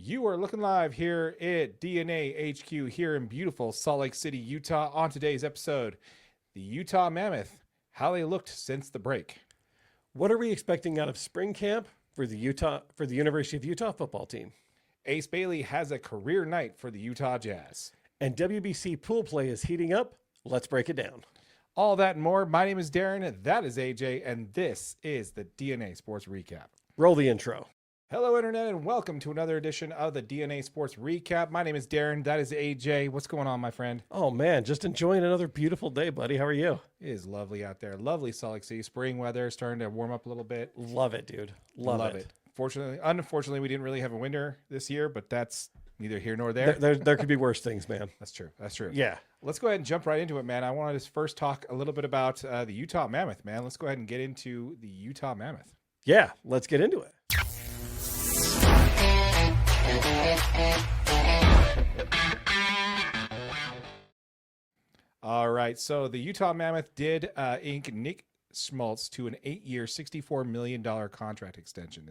You are looking live here at DNA HQ here in beautiful Salt Lake City, Utah. On today's episode, the Utah Mammoth, how they looked since the break. What are we expecting out of spring camp for the University of Utah football team? Ace Bailey has a career night for the Utah Jazz. And WBC pool play is heating up. Let's break it down. All that and more. My name is Darren, that is AJ, and this is the DNA Sports Recap. Roll the intro. Hello, Internet, and welcome to another edition of the DNA Sports Recap. My name is Darren. That is AJ. What's going on, my friend? Oh, man, just enjoying another beautiful day, buddy. How are you? It is lovely out there. Lovely Salt Lake City. Spring weather starting to warm up a little bit. Love it, dude. Love it. Unfortunately, we didn't really have a winter this year, but that's neither here nor there. There could be worse things, man. That's true. Yeah. Let's go ahead and jump right into it, man. I wanted to first talk a little bit about the Utah Mammoth, man. Let's go ahead and get into the Utah Mammoth. Yeah, let's get into it. All right, so the Utah Mammoth did ink Nick Schmaltz to an 8-year, $64 million contract extension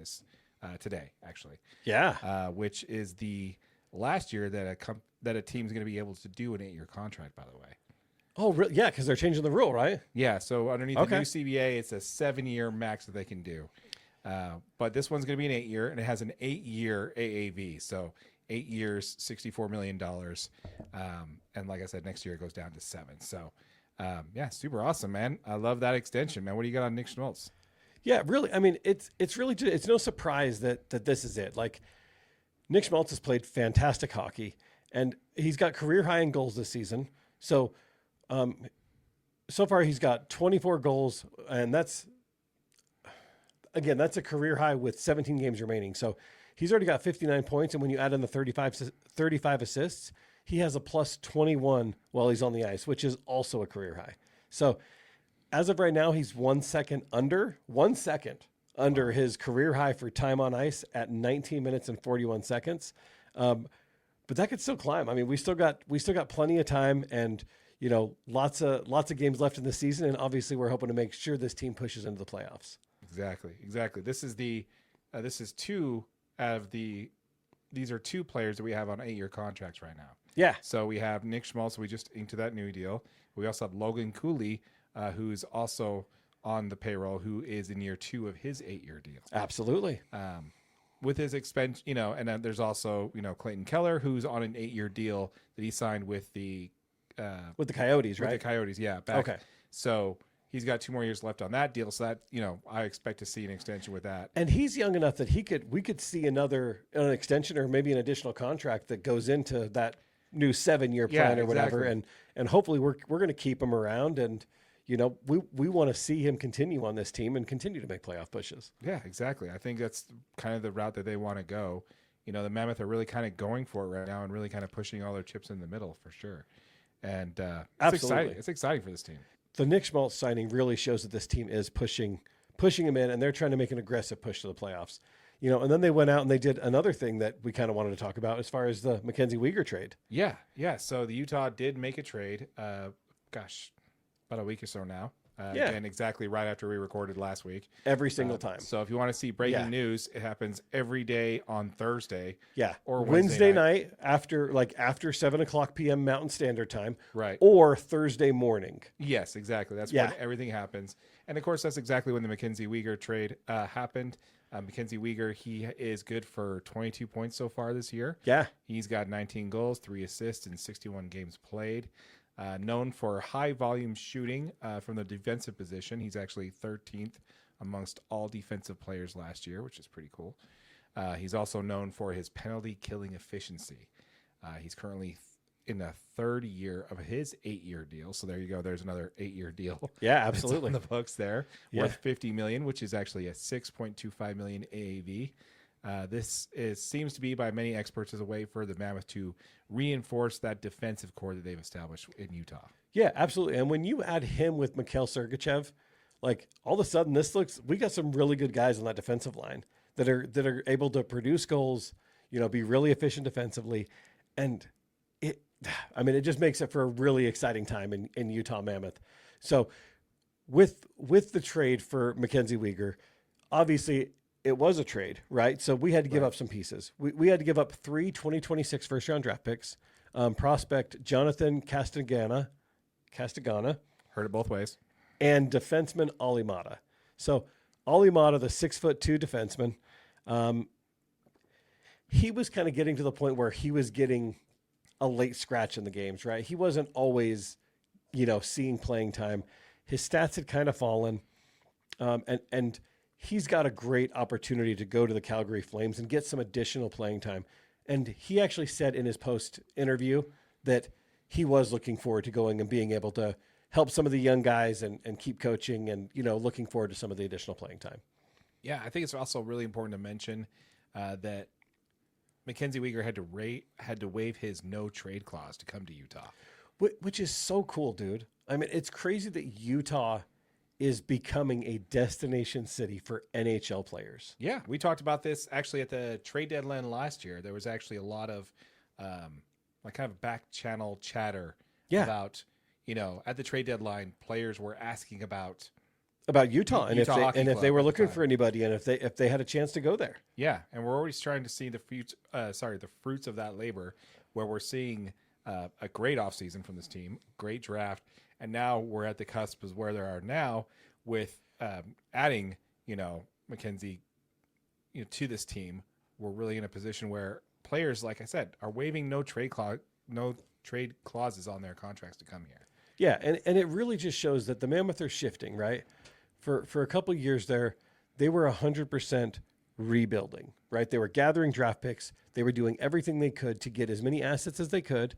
today, actually. Yeah. Which is the last year that a team's going to be able to do an 8-year contract, by the way. Oh, really? Yeah, because they're changing the rule, right? Yeah, so underneath the new CBA, it's a 7-year max that they can do. But this one's going to be an 8-year, and it has an 8-year AAV. So 8 years, $64 million. And like I said, next year it goes down to 7. So, yeah, super awesome, man. I love that extension, man. What do you got on Nick Schmaltz? Yeah, really. I mean, it's no surprise that this is it. Like, Nick Schmaltz has played fantastic hockey, and he's got career high in goals this season. So, so far he's got 24 goals, and that's a career high with 17 games remaining. So he's already got 59 points, and when you add in the 35 assists, he has a plus 21 while he's on the ice, which is also a career high. So as of right now, he's 1 second under his career high for time on ice at 19 minutes and 41 seconds. But that could still climb. I mean, we still got plenty of time, and lots of games left in the season, and obviously we're hoping to make sure this team pushes into the playoffs. Exactly. This is two of these are two players that we have on 8-year contracts right now. Yeah. So we have Nick Schmaltz, we just inked that new deal. We also have Logan Cooley, who's also on the payroll, who is in year 2 of his 8-year deal. Absolutely. With his expense, and then there's also, Clayton Keller, who's on an 8-year deal that he signed with the Coyotes, right? With the Coyotes, yeah. Okay. So he's got 2 more years left on that deal. So that, I expect to see an extension with that. And he's young enough that we could see an extension or maybe an additional contract that goes into that new 7-year plan or whatever. And hopefully we're going to keep him around, and, we want to see him continue on this team and continue to make playoff pushes. Yeah, exactly. I think that's kind of the route that they want to go. The Mammoth are really kind of going for it right now and really kind of pushing all their chips in the middle for sure. And it's exciting. It's exciting for this team. The Nick Schmaltz signing really shows that this team is pushing him in, and they're trying to make an aggressive push to the playoffs. And then they went out and they did another thing that we kind of wanted to talk about as far as the Mackenzie Weegar trade. Yeah. So the Utah did make a trade, about a week or so now. And exactly right after we recorded last week. Every single time. So if you want to see breaking news, it happens every day on Thursday. Yeah. Or Wednesday night after 7:00 p.m. Mountain Standard Time. Right. Or Thursday morning. Yes, exactly. That's when everything happens. And of course, that's exactly when the Mackenzie Weegar trade happened. Mackenzie Weegar, he is good for 22 points so far this year. Yeah. He's got 19 goals, 3 assists, and 61 games played. Known for high volume shooting from the defensive position. He's actually 13th amongst all defensive players last year, which is pretty cool. He's also known for his penalty killing efficiency. He's currently in the 3rd year of his 8-year deal. So there you go. There's another 8-year deal. Yeah, absolutely. On the books there, worth $50 million, which is actually a $6.25 million AAV. This seems to be by many experts as a way for the Mammoth to reinforce that defensive core that they've established in Utah. Yeah, absolutely. And when you add him with Mikhail Sergachev, like all of a sudden we got some really good guys on that defensive line that are able to produce goals, be really efficient defensively. And it just makes it for a really exciting time in Utah Mammoth. So with the trade for Mackenzie Weegar, obviously it was a trade, right? So we had to give up some pieces. We had to give up 3 2026 first round draft picks. Prospect Jonathan Castagana, Heard it both ways. and defenseman Ali Mata. So Ali Mata, the 6'2" defenseman, he was kind of getting to the point where he was getting a late scratch in the games, right? He wasn't always, seeing playing time. His stats had kind of fallen, and he's got a great opportunity to go to the Calgary Flames and get some additional playing time. And he actually said in his post interview that he was looking forward to going and being able to help some of the young guys and keep coaching and, looking forward to some of the additional playing time. Yeah, I think it's also really important to mention that Mackenzie Weegar had to waive his no trade clause to come to Utah. Which is so cool, dude. I mean, it's crazy that Utah is becoming a destination city for NHL players. Yeah, we talked about this actually at the trade deadline last year. There was actually a lot of like kind of back channel chatter about, at the trade deadline, players were asking about Utah and if they were looking for anybody and if they had a chance to go there. Yeah, and we're already starting to see the fruits of that labor, where we're seeing a great offseason from this team, great draft, and now we're at the cusp of where they are now with adding, Mackenzie, to this team. We're really in a position where players, like I said, are waiving no trade clauses on their contracts to come here. Yeah, and it really just shows that the Mammoth are shifting, right? For a couple of years there, they were 100% rebuilding, right? They were gathering draft picks. They were doing everything they could to get as many assets as they could.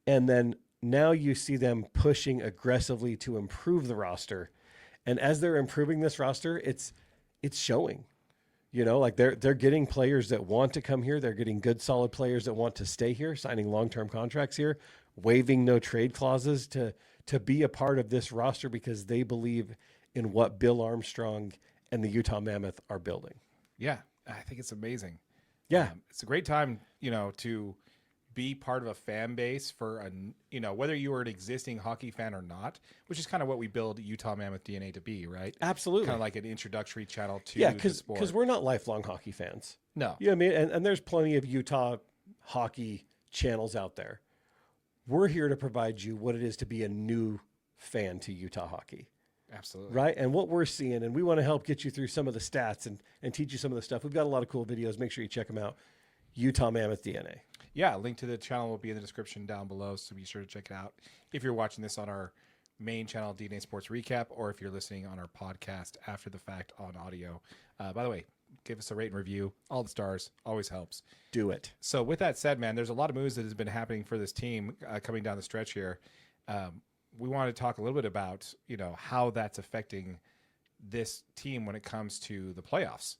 And then now you see them pushing aggressively to improve the roster. And as they're improving this roster, it's showing. Like they're getting players that want to come here. They're getting good, solid players that want to stay here, signing long-term contracts here, waiving no trade clauses to be a part of this roster because they believe in what Bill Armstrong and the Utah Mammoth are building. Yeah, I think it's amazing. Yeah. It's a great time, to be part of a fan base for whether you are an existing hockey fan or not, which is kind of what we build Utah Mammoth DNA to be, right? Absolutely. Kind of like an introductory channel to the sport. Because we're not lifelong hockey fans. No. You know what I mean? And there's plenty of Utah hockey channels out there. We're here to provide you what it is to be a new fan to Utah hockey. Absolutely. Right. And what we're seeing, and we want to help get you through some of the stats and teach you some of the stuff. We've got a lot of cool videos. Make sure you check them out. Utah Mammoth DNA. Yeah. Link to the channel will be in the description down below. So be sure to check it out. If you're watching this on our main channel, DNA Sports Recap, or if you're listening on our podcast after the fact on audio. By the way, give us a rate and review. All the stars always helps. Do it. So with that said, man, there's a lot of moves that has been happening for this team coming down the stretch here. We want to talk a little bit about, how that's affecting this team when it comes to the playoffs.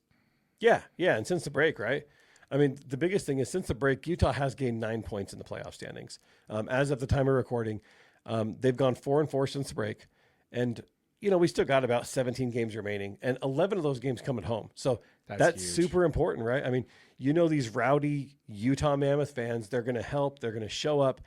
Yeah. And since the break, right? I mean, the biggest thing is since the break, Utah has gained 9 points in the playoff standings. As of the time of recording, they've gone 4-4 since the break. And, we still got about 17 games remaining and 11 of those games come at home. So that's super important, right? I mean, these rowdy Utah Mammoth fans, they're going to help, they're going to show up,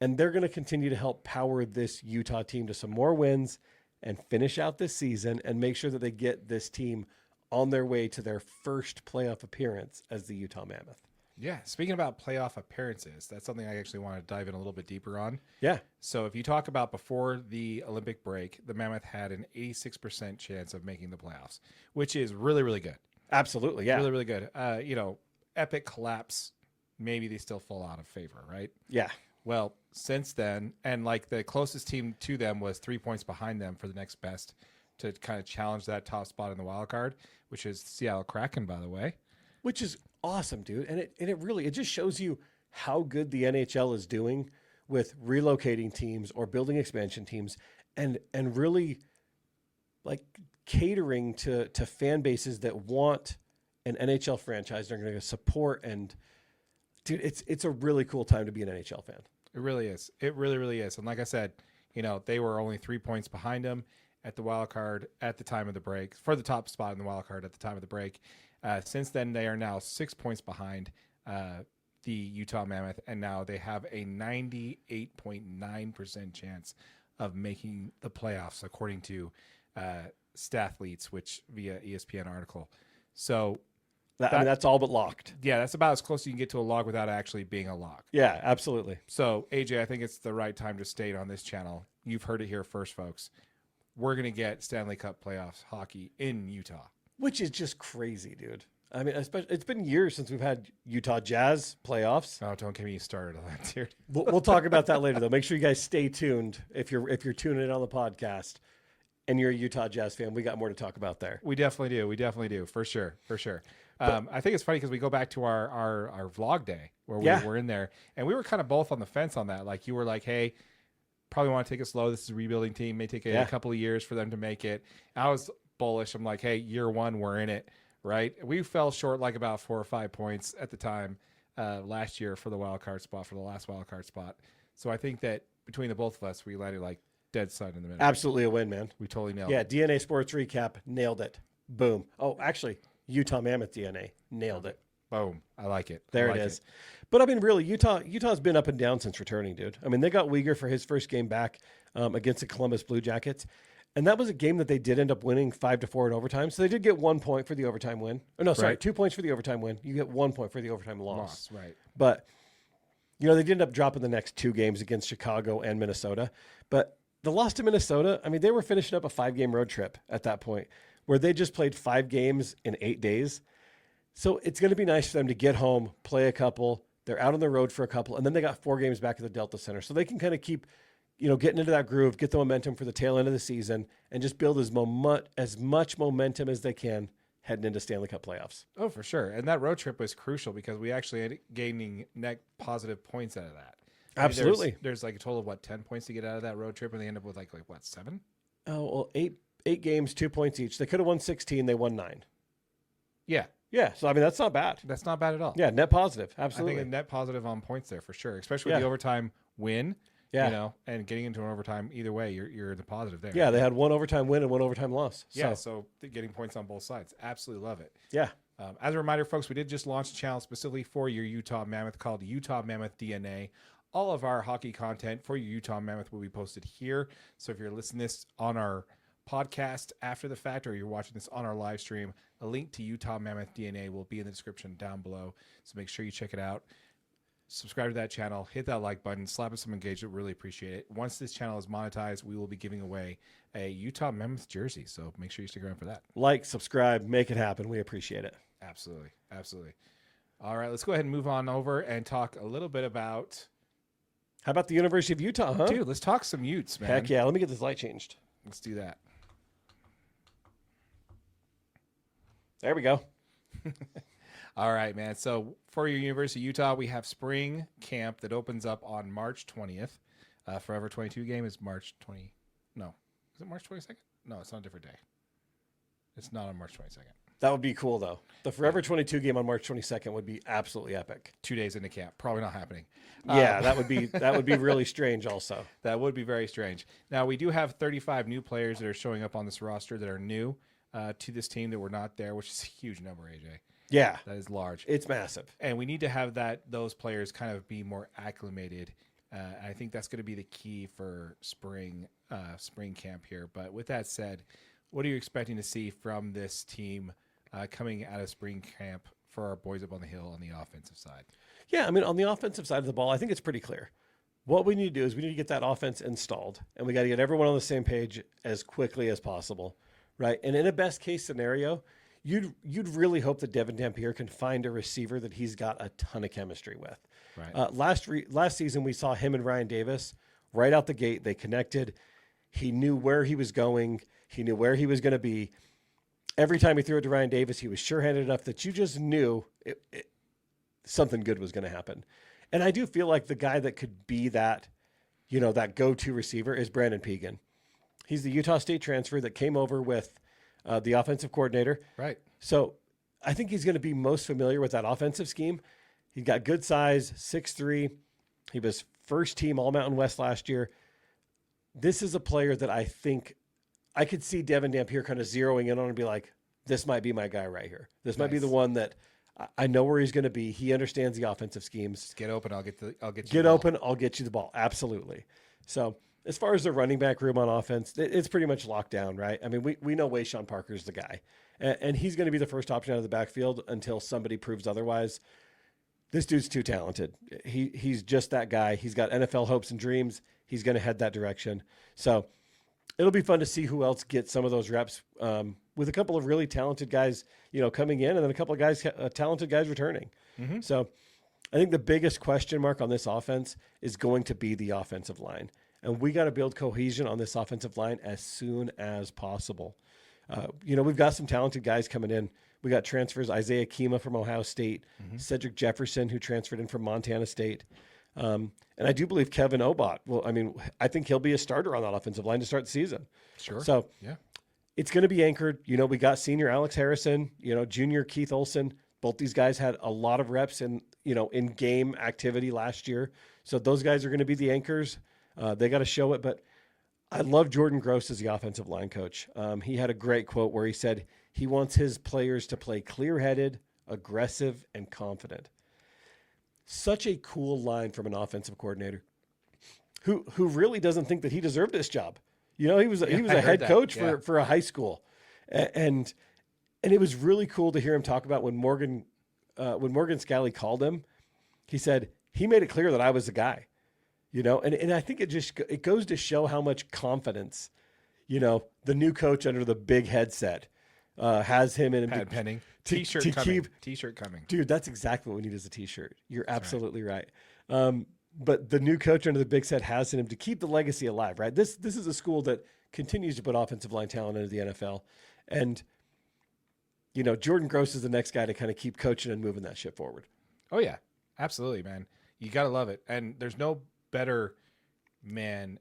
and they're going to continue to help power this Utah team to some more wins and finish out this season and make sure that they get this team on their way to their first playoff appearance as the Utah Mammoth. Yeah. Speaking about playoff appearances, that's something I actually want to dive in a little bit deeper on. Yeah. So if you talk about before the Olympic break, the Mammoth had an 86% chance of making the playoffs, which is really, really good. Absolutely. Yeah. Really, really good. Epic collapse. Maybe they still fall out of favor, right? Yeah. Well, since then, and like the closest team to them was 3 points behind them for the next best to kind of challenge that top spot in the wild card, which is Seattle Kraken, by the way. Which is awesome, dude. And it just shows you how good the NHL is doing with relocating teams or building expansion teams and really like catering to fan bases that want an NHL franchise they're going to support. And dude, it's a really cool time to be an NHL fan. It really is. It really, really is. And like I said, they were only 3 points behind them at the wild card at the time of the break for the top spot in the wild card at the time of the break. Since then, they are now 6 points behind the Utah Mammoth, and now they have a 98.9% chance of making the playoffs, according to Stathletes, which via ESPN article. So I mean, that's all but locked. Yeah, that's about as close as you can get to a lock without actually being a lock. Yeah, absolutely. So, AJ, I think it's the right time to state on this channel. You've heard it here first, folks. We're going to get Stanley Cup playoffs hockey in Utah. Which is just crazy, dude. I mean, especially, it's been years since we've had Utah Jazz playoffs. Oh, don't get me started on that, dude. We'll talk about that later, though. Make sure you guys stay tuned if you're tuning in on the podcast and you're a Utah Jazz fan. We got more to talk about there. We definitely do. We definitely do. For sure. For sure. I think it's funny because we go back to our vlog day where we were in there, and we were kind of both on the fence on that. Like, you were like, hey, probably want to take it slow. This is a rebuilding team. May take a couple of years for them to make it. I was bullish. I'm like, hey, year one, we're in it, right? We fell short like about 4 or 5 points at the time last year for the last wild card spot. So I think that between the both of us, we landed like dead sun in the middle. Absolutely a win, man. We totally nailed it. Yeah, DNA Sports Recap, nailed it. Boom. Oh, actually, Utah Mammoth DNA, nailed it. Boom. I like it. There it is. But I mean, really, Utah's been up and down since returning, dude. I mean, they got Uyghur for his first game back against the Columbus Blue Jackets. And that was a game that they did end up winning 5-4 in overtime. So they did get 1 point for the overtime win. Oh, no, sorry, 2 points for the overtime win. You get 1 point for the overtime loss. Right. But, they did end up dropping the next 2 games against Chicago and Minnesota. But the loss to Minnesota, I mean, they were finishing up a 5-game road trip at that point where they just played 5 games in 8 days. So it's going to be nice for them to get home, play a couple. They're out on the road for a couple, and then they got 4 games back at the Delta Center. So they can kind of keep, getting into that groove, get the momentum for the tail end of the season, and just build as much momentum as they can heading into Stanley Cup playoffs. Oh, for sure. And that road trip was crucial because we actually ended up gaining net positive points out of that. Absolutely. There's like a total of 10 points to get out of that road trip, and they end up with like 7? Oh, well, eight games, 2 points each. They could have won 16. They won 9. Yeah. Yeah. So, I mean, that's not bad. That's not bad at all. Yeah. Net positive. Absolutely. I think a net positive on points there for sure, especially with the overtime win. Yeah. And getting into an overtime, either way, you're in the positive there. Yeah. They had 1 overtime win and 1 overtime loss. So getting points on both sides. Absolutely love it. Yeah. As a reminder, folks, we did just launch a channel specifically for your Utah Mammoth called Utah Mammoth DNA. All of our hockey content for your Utah Mammoth will be posted here. So if you're listening to this on our podcast after the fact, or you're watching this on our live stream, a link to Utah Mammoth DNA will be in the description down below. So make sure you check it out. Subscribe to that channel, hit that like button, slap us some engagement. Really appreciate it. Once this channel is monetized, we will be giving away a Utah Mammoth jersey. So make sure you stick around for that. Like, subscribe, make it happen. We appreciate it. Absolutely. Absolutely. All right, let's go ahead and move on over and talk a little bit about... How about the University of Utah, huh? Dude, let's talk some Utes, man. Heck yeah. Let me get this light changed. Let's do that. There we go. All right, man. So for your University of Utah, we have spring camp that opens up on March 20th. Forever 22 game is March 20. No. Is it March 22nd? No, it's on a different day. It's not on March 22nd. That would be cool, though. The Forever 22 game on March 22nd would be absolutely epic. 2 days into camp. Probably not happening. Yeah, that would be really strange also. That would be very strange. Now, we do have 35 new players that are showing up on this roster that are new to this team that were not there, which is a huge number, AJ. Yeah. That is large. It's massive. And we need to have those players kind of be more acclimated. I think that's going to be the key for spring camp here. But with that said, what are you expecting to see from this team coming out of spring camp for our boys up on the hill on the offensive side? Yeah, I mean, on the offensive side of the ball, I think it's pretty clear. What we need to do is we need to get that offense installed, and we got to get everyone on the same page as quickly as possible, right? And in a best case scenario, you'd really hope that Devin Dampier can find a receiver that he's got a ton of chemistry with. Right. Last season, we saw him and Ryan Davis right out the gate. They connected. He knew where he was going. He knew where he was going to be. Every time he threw it to Ryan Davis, he was sure-handed enough that you just knew something good was going to happen. And I do feel like the guy that could be that go-to receiver is Brandon Pegan. He's the Utah State transfer that came over with the offensive coordinator. Right. So I think he's going to be most familiar with that offensive scheme. He's got good size, 6'3". He was first team All-Mountain West last year. This is a player that I think I could see Devin Dampier kind of zeroing in on and be like, this might be my guy right here. This might be the one that I know where he's going to be. He understands the offensive schemes. Just get open. I'll get you. Get open. I'll get you the ball. Absolutely. So as far as the running back room on offense, it's pretty much locked down, right? I mean, we know Wayshawn Parker's the guy, And he's going to be the first option out of the backfield until somebody proves otherwise. This dude's too talented. He's just that guy. He's got NFL hopes and dreams. He's going to head that direction. So it'll be fun to see who else gets some of those reps with a couple of really talented guys, coming in, and then a couple of guys, talented guys returning. Mm-hmm. So I think the biggest question mark on this offense is going to be the offensive line. And we got to build cohesion on this offensive line as soon as possible. We've got some talented guys coming in. We got transfers, Isaiah Kima from Ohio State, Cedric Jefferson, who transferred in from Montana State. And I do believe Kevin Obot. Well, I think he'll be a starter on that offensive line to start the season. Sure. So yeah, it's going to be anchored. We got senior Alex Harrison, junior Keith Olson. Both these guys had a lot of reps in game activity last year. So those guys are going to be the anchors. They got to show it. But I love Jordan Gross as the offensive line coach. He had a great quote where he said he wants his players to play clear-headed, aggressive, and confident. Such a cool line from an offensive coordinator who really doesn't think that he deserved this job. He was a head coach for a high school. And it was really cool to hear him talk about when Morgan Scally called him. He said, he made it clear that I was the guy, and I think it goes to show how much confidence, the new coach under the big headset has him in Pat Penning. T-shirt coming. Dude, that's exactly what we need as a T-shirt. You're absolutely right. But the new coach under the big set has in him to keep the legacy alive, right? This is a school that continues to put offensive line talent into the NFL. And, Jordan Gross is the next guy to kind of keep coaching and moving that ship forward. Oh, yeah. Absolutely, man. You got to love it. And there's no better man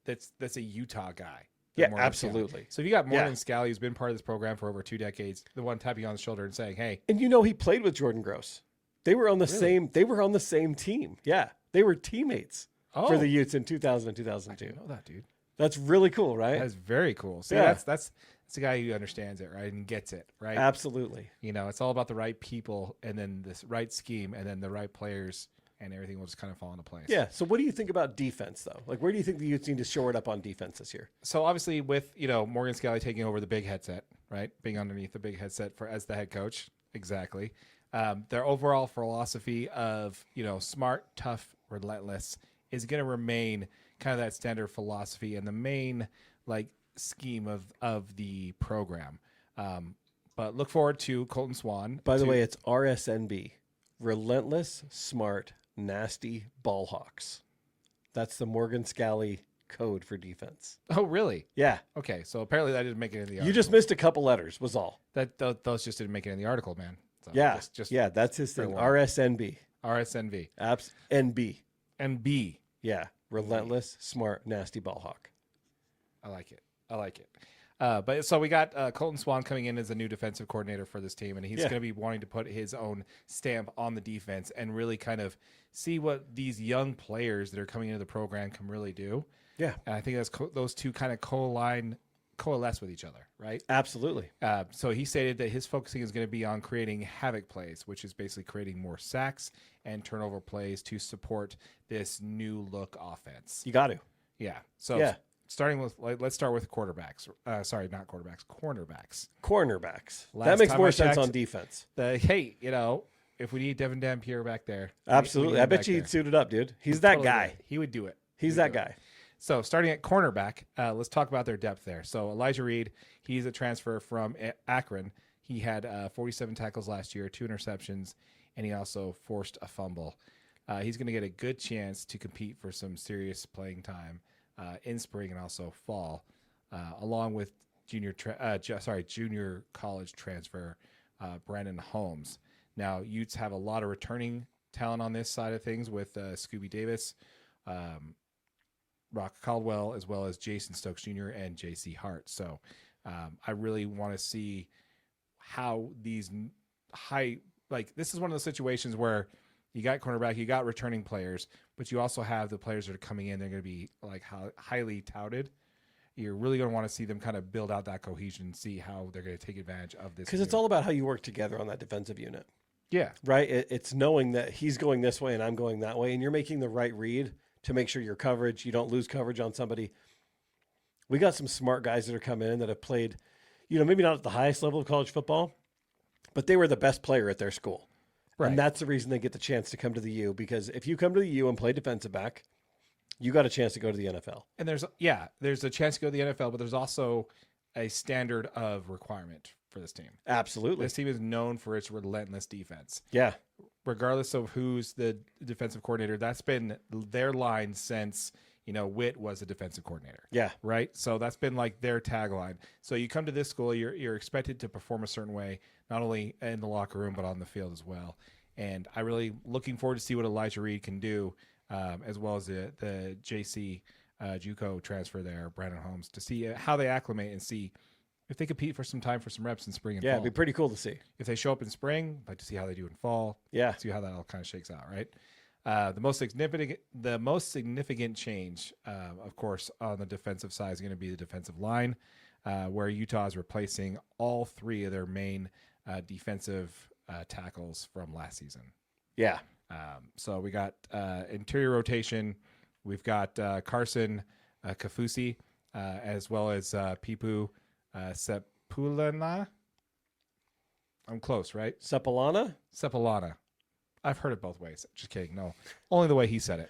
that's a Utah guy. Yeah, absolutely. Scally. So if you got Morgan Scally, who's been part of this program for over 2 decades, the one tapping you on the shoulder and saying, "Hey," and he played with Jordan Gross. They were on the same. They were on the same team. Yeah, they were teammates for the Utes in 2000 and 2002. I didn't know that, dude. That's really cool, right? That's very cool. So that's the guy who understands it, right, and gets it, right. Absolutely. It's all about the right people, and then this right scheme, and then the right players. And everything will just kind of fall into place. Yeah. So what do you think about defense, though? Like, where do you think the Utes need to shore it up on defense this year? So obviously with, Morgan Scally taking over the big headset, right? Being underneath the big headset as the head coach. Exactly. Their overall philosophy of, smart, tough, relentless is going to remain kind of that standard philosophy and the main, scheme of the program. But look forward to Colton Swan. By the way, it's RSNB. Relentless, smart, nasty ball hawks. That's the Morgan Scally code for defense. Oh, really? Yeah. Okay, so apparently that didn't make it in the article. You just missed a couple letters, was all. Those just didn't make it in the article, man. So yeah. That's his thing. RSNB. RSNB. NB. NB. Yeah. Relentless, smart, nasty ball hawk. I like it. But so we got Colton Swan coming in as a new defensive coordinator for this team, and he's going to be wanting to put his own stamp on the defense and really kind of see what these young players that are coming into the program can really do. Yeah. And I think those two kind of coalesce with each other, right? Absolutely. So he stated that his focusing is going to be on creating havoc plays, which is basically creating more sacks and turnover plays to support this new look offense. You got to. Yeah. So starting with, let's start with quarterbacks. Sorry, not quarterbacks, cornerbacks. Cornerbacks. Last that makes time more I sense checked, on defense. Hey, if we need Devin Dampier back there. Absolutely. I bet you he'd suit it up, dude. He's that guy. He would do it. He's that guy. So starting at cornerback, let's talk about their depth there. So Elijah Reed, he's a transfer from Akron. He had 47 tackles last year, 2 interceptions, and he also forced a fumble. He's going to get a good chance to compete for some serious playing time in spring and also fall, along with junior college transfer Brandon Holmes. Now, Utes have a lot of returning talent on this side of things with Scooby Davis, Rock Caldwell, as well as Jason Stokes Jr. and J.C. Hart. So I really want to see how these this is one of those situations where you got cornerback, you got returning players, but you also have the players that are coming in. They're going to be highly touted. You're really going to want to see them kind of build out that cohesion, see how they're going to take advantage of this. Because it's all about how you work together on that defensive unit. Yeah. Right? It's knowing that he's going this way and I'm going that way, and you're making the right read to make sure your coverage, you don't lose coverage on somebody. We got some smart guys that are coming in that have played, maybe not at the highest level of college football, but they were the best player at their school. Right. And that's the reason they get the chance to come to the U, because if you come to the U and play defensive back, you got a chance to go to the NFL. And there's a chance to go to the NFL, but there's also a standard of requirement for this team. Absolutely. This team is known for its relentless defense. Yeah. Regardless of who's the defensive coordinator, that's been their line since, Witt was a defensive coordinator. Yeah. Right? So that's been like their tagline. So you come to this school, you're expected to perform a certain way, not only in the locker room, but on the field as well. And I really looking forward to see what Elijah Reed can do, as well as the JC JUCO transfer there, Brandon Holmes, to see how they acclimate and see if they compete for some time for some reps in spring and fall. Yeah, it'd be pretty cool to see. If they show up in spring, I'd like to see how they do in fall. Yeah. See how that all kind of shakes out, right? The most significant change, of course, on the defensive side is going to be the defensive line, where Utah is replacing all three of their main defensive tackles from last season. Yeah. So we got interior rotation. We've got Carson Kafusi, as well as Pipu Sepulana. I'm close, right? Sepulana. I've heard it both ways. Just kidding. No, only the way he said it.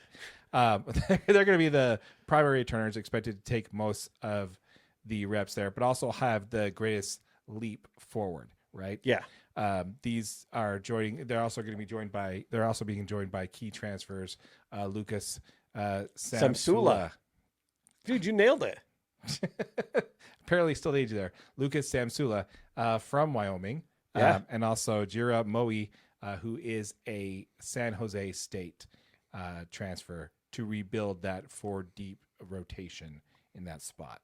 They're going to be the primary returners, expected to take most of the reps there, but also have the greatest leap forward, right? Yeah. These are joining. They're also being joined by key transfers. Lucas Samsula. Dude, you nailed it. Apparently still the age there. Lucas Samsula from Wyoming. Yeah. And also Jira Moe, who is a San Jose State transfer to rebuild that 4 deep rotation in that spot.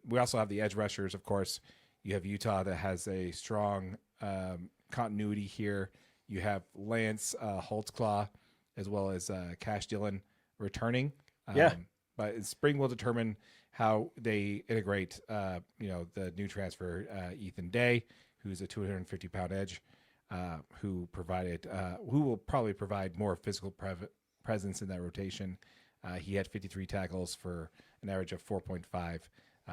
We also have the edge rushers, of course. You have Utah that has a strong continuity here. You have Lance Holtzclaw as well as Cash Dillon returning. But spring will determine how they integrate, the new transfer, Ethan Day, who's a 250-pound edge, who will probably provide more physical presence in that rotation. He had 53 tackles for an average of 4.5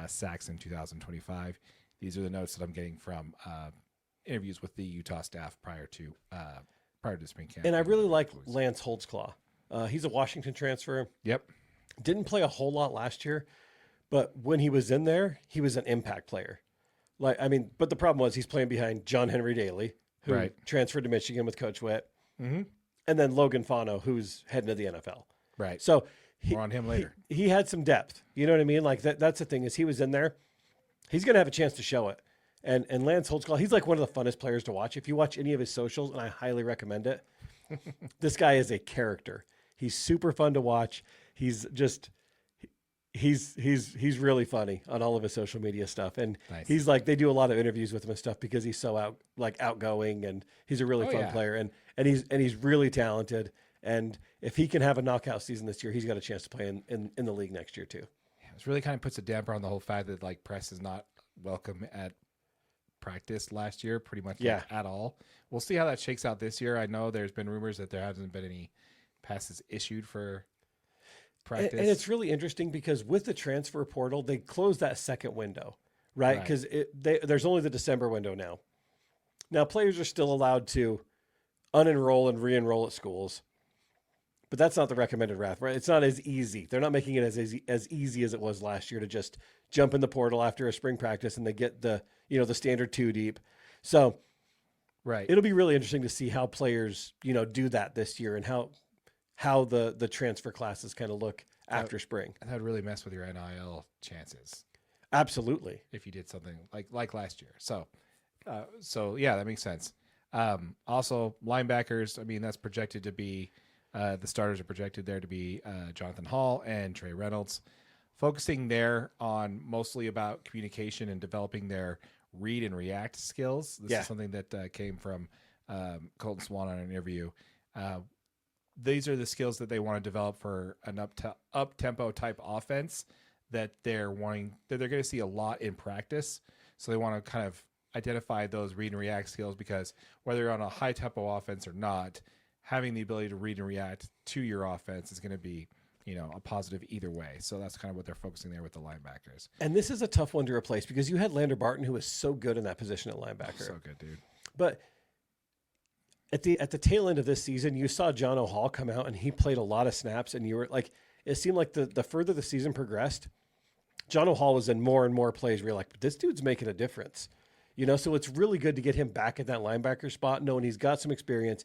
sacks in 2025. These are the notes that I'm getting from interviews with the Utah staff prior to spring camp. And I really like Lance Holtzclaw. He's a Washington transfer. Yep. Didn't play a whole lot last year, but when he was in there, he was an impact player. But the problem was he's playing behind John Henry Daly, who transferred to Michigan with Coach Witt, and then Logan Fano, who's heading to the NFL. Right. So more on him later. He had some depth. You know what I mean? Like that's the thing, is he was in there. He's going to have a chance to show it. And Lance Holtzclaw, he's like one of the funnest players to watch. If you watch any of his socials, and I highly recommend it, this guy is a character. He's super fun to watch. He's really funny on all of his social media stuff. And he's like, they do a lot of interviews with him and stuff because he's so outgoing, and he's a really fun player. And he's really talented. And if he can have a knockout season this year, he's got a chance to play in the league next year too. It really kind of puts a damper on the whole fact that press is not welcome at practice last year, pretty much at all. We'll see how that shakes out this year. I know there's been rumors that there hasn't been any passes issued for practice. And it's really interesting because with the transfer portal, they closed that second window, right? Because there's only the December window now. Now, players are still allowed to unenroll and re-enroll at schools, but that's not the recommended route, right? It's not as easy. They're not making it as easy as it was last year to just jump in the portal after a spring practice and they get the standard 2 deep. So it'll be really interesting to see how players, do that this year, and how the transfer classes kind of look after spring. And that would really mess with your NIL chances. Absolutely. If you did something like last year. So yeah, that makes sense. Also linebackers, that's projected to be, the starters are projected there to be Jonathan Hall and Trey Reynolds, focusing there on mostly about communication and developing their read and react skills. This is something that came from Colton Swan on an interview. These are the skills that they want to develop for an up-tempo type offense that they're going to see a lot in practice. So they want to kind of identify those read and react skills, because whether you're on a high-tempo offense or not, having the ability to read and react to your offense is going to be a positive either way. So that's kind of what they're focusing there with the linebackers. And this is a tough one to replace because you had Lander Barton, who was so good in that position at linebacker. So good, dude. But at the tail end of this season, you saw John O'Hall come out and he played a lot of snaps, and you were like, it seemed like the further the season progressed, John O'Hall was in more and more plays where you're like, this dude's making a difference. So it's really good to get him back at that linebacker spot, knowing he's got some experience.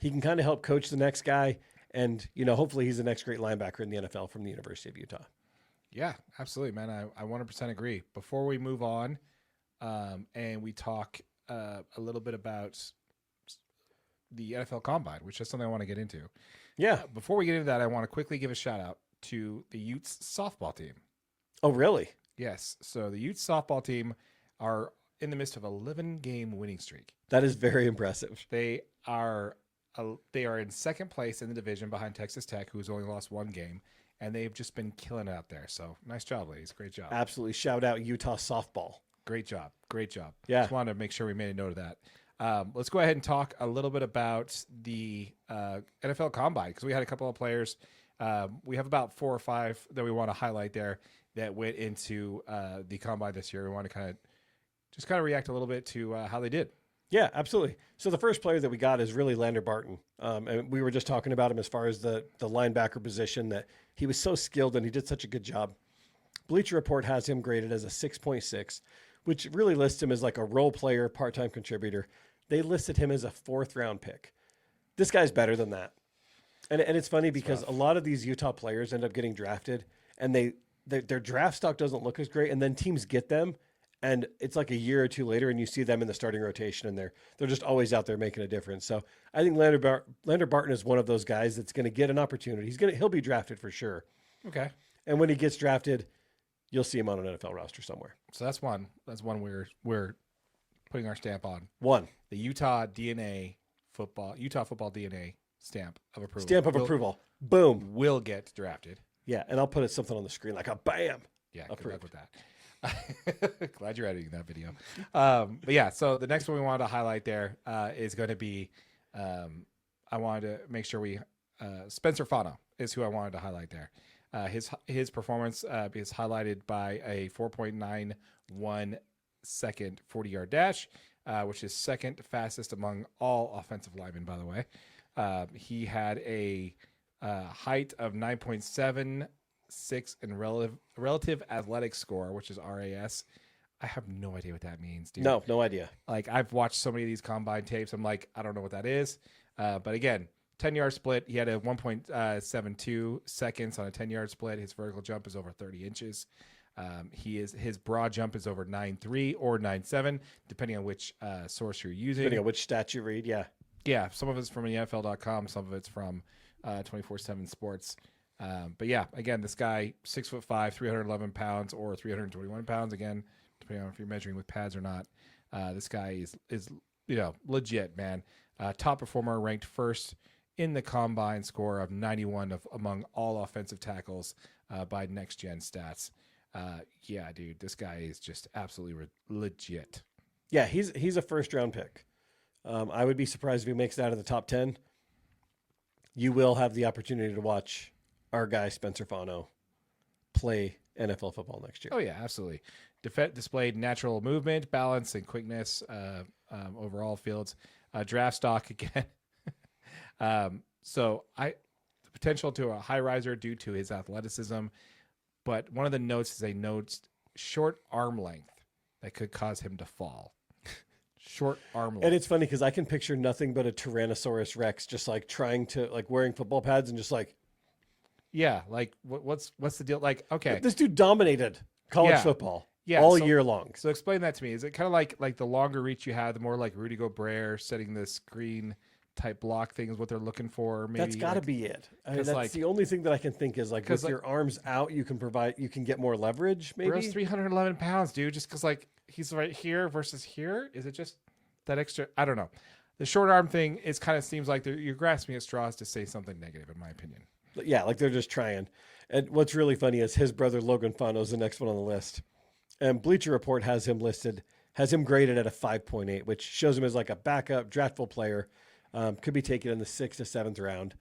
He can kind of help coach the next guy, and, hopefully he's the next great linebacker in the NFL from the University of Utah. Yeah, absolutely, man. I 100% agree. Before we move on and we talk a little bit about the NFL Combine, which is something I want to get into. Yeah. Before we get into that, I want to quickly give a shout out to the Utes softball team. Oh, really? Yes. So the Utes softball team are in the midst of a 11-game winning streak. That is very impressive. They are in second place in the division behind Texas Tech, who's only lost one game, and they've just been killing it out there. So nice job, ladies. Great job. Absolutely. Shout out Utah softball. Great job. Great job. Yeah. Just wanted to make sure we made a note of that. Let's go ahead and talk a little bit about the NFL Combine, because we had a couple of players. We have about 4 or 5 that we want to highlight there that went into the Combine this year. We want to kind of react a little bit to how they did. Yeah, absolutely. So the first player that we got is really Lander Barton. And we were just talking about him as far as the linebacker position, that he was so skilled and he did such a good job. Bleacher Report has him graded as a 6.6, which really lists him as like a role player, part-time contributor. They listed him as a 4th-round pick. This guy's better than that. And it's funny because a lot of these Utah players end up getting drafted, and their draft stock doesn't look as great, and then teams get them, and it's like a year or two later, and you see them in the starting rotation, and they're just always out there making a difference. So I think Lander Barton is one of those guys that's going to get an opportunity. He'll be drafted for sure. Okay. And when he gets drafted, you'll see him on an NFL roster somewhere. So that's one. That's one we're putting our stamp on. One. The Utah football DNA stamp of approval. Stamp of approval. Boom. Will get drafted. Yeah, and I'll put something on the screen like a bam. Yeah, approved. good luck with that. Glad you're editing that video. But yeah, so the next one we wanted to highlight there is going to be, I wanted to make sure Spencer Fano is who I wanted to highlight there. His performance is highlighted by a 4.91 second 40-yard dash, which is second fastest among all offensive linemen, by the way. He had a height of 9.76 and relative athletic score, which is RAS. I have no idea what that means, dude. No idea. Like, I've watched so many of these combine tapes. I'm like, I don't know what that is. But again, 10-yard split. He had a 1.72 seconds on a 10-yard split. His vertical jump is over 30 inches. His broad jump is over 9.3 or 9.7, depending on which source you're using. Depending on which stat you read, yeah. Yeah, some of it's from the NFL.com, some of it's from 24/7 Sports. But yeah, again, this guy, 6'5", 311 pounds or 321 pounds. Again, depending on if you're measuring with pads or not. This guy is legit, man. Top performer, ranked first in the combine score of 91 among all offensive tackles by Next Gen Stats. Yeah, dude, this guy is just absolutely legit. Yeah, he's a first-round pick. I would be surprised if he makes it out of the top 10. You will have the opportunity to watch our guy Spencer Fano play NFL football next year. Oh, yeah, absolutely. Displayed natural movement, balance, and quickness overall fields. Draft stock again. So the potential to a high riser due to his athleticism. But one of the notes is a note short arm length that could cause him to fall. Short arm length. And it's funny because I can picture nothing but a Tyrannosaurus Rex just like trying to like wearing football pads and just like. Yeah, like what's the deal? Like, okay, this dude dominated college football all year long. So explain that to me. Is it kind of like the longer reach you have, the more like Rudy Gobert setting the screen type block thing is what they're looking for? Maybe that's got to be it. I mean, that's the only thing that I can think is like with your arms out, you can get more leverage. Maybe Bro's 311 pounds, dude. Just because like he's right here versus here, is it just that extra? I don't know. The short arm thing is kind of seems like you're grasping at straws to say something negative, in my opinion. Yeah, like they're just trying. And what's really funny is his brother Logan Fano is the next one on the list. And Bleacher Report has him graded at a 5.8, which shows him as like a backup draftable player. Could be taken in the 6th to 7th round.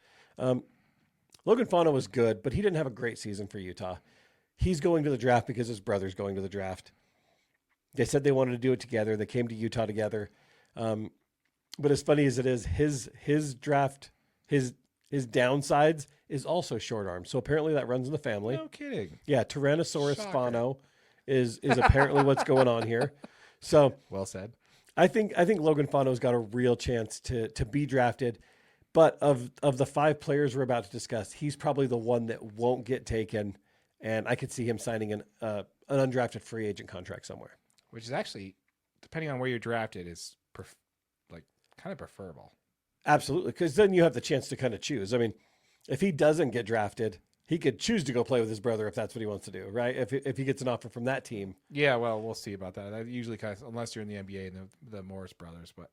Logan Fano was good, but he didn't have a great season for Utah. He's going to the draft because his brother's going to the draft. They said they wanted to do it together. They came to Utah together. But as funny as it is, his draft, his downsides is also short arm. So apparently that runs in the family. No kidding. Yeah, Tyrannosaurus Shocker. Fano is apparently what's going on here. So Well said. I think Logan Fano's got a real chance to be drafted. But of the 5 players we're about to discuss, he's probably the one that won't get taken, and I could see him signing an undrafted free agent contract somewhere. Which is actually, depending on where you're drafted, is kind of preferable. Absolutely, because then you have the chance to kind of choose. I mean, if he doesn't get drafted, he could choose to go play with his brother if that's what he wants to do, right? If he gets an offer from that team. Yeah, well, we'll see about that. That usually kind of, unless you're in the NBA and the Morris brothers, but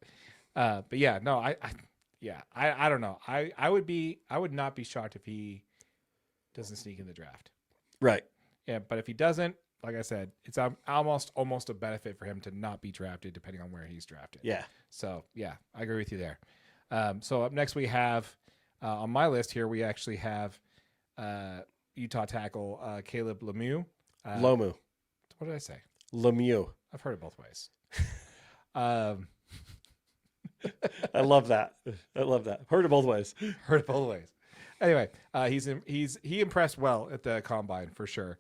yeah, no, I don't know. I would not be shocked if he doesn't sneak in the draft. Right. Yeah, but if he doesn't, like I said, it's almost a benefit for him to not be drafted, depending on where he's drafted. Yeah. So yeah, I agree with you there. So up next we have on my list here we actually have Utah tackle Caleb Lemieux. Lomu. What did I say? Lemieux. I've heard it both ways. I love that. Heard it both ways. Heard it both ways. Anyway, he impressed well at the combine for sure.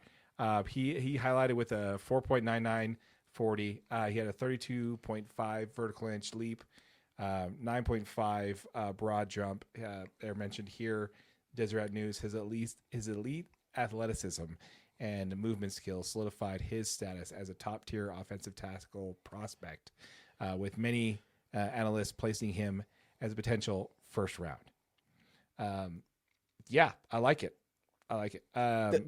He highlighted with a 4.99 40. He had a 32.5 vertical inch leap, 9.5 broad jump. They're mentioned here. Deseret News, his elite athleticism and movement skills solidified his status as a top tier offensive tackle prospect, with many analysts placing him as a potential first round. Yeah, I like it.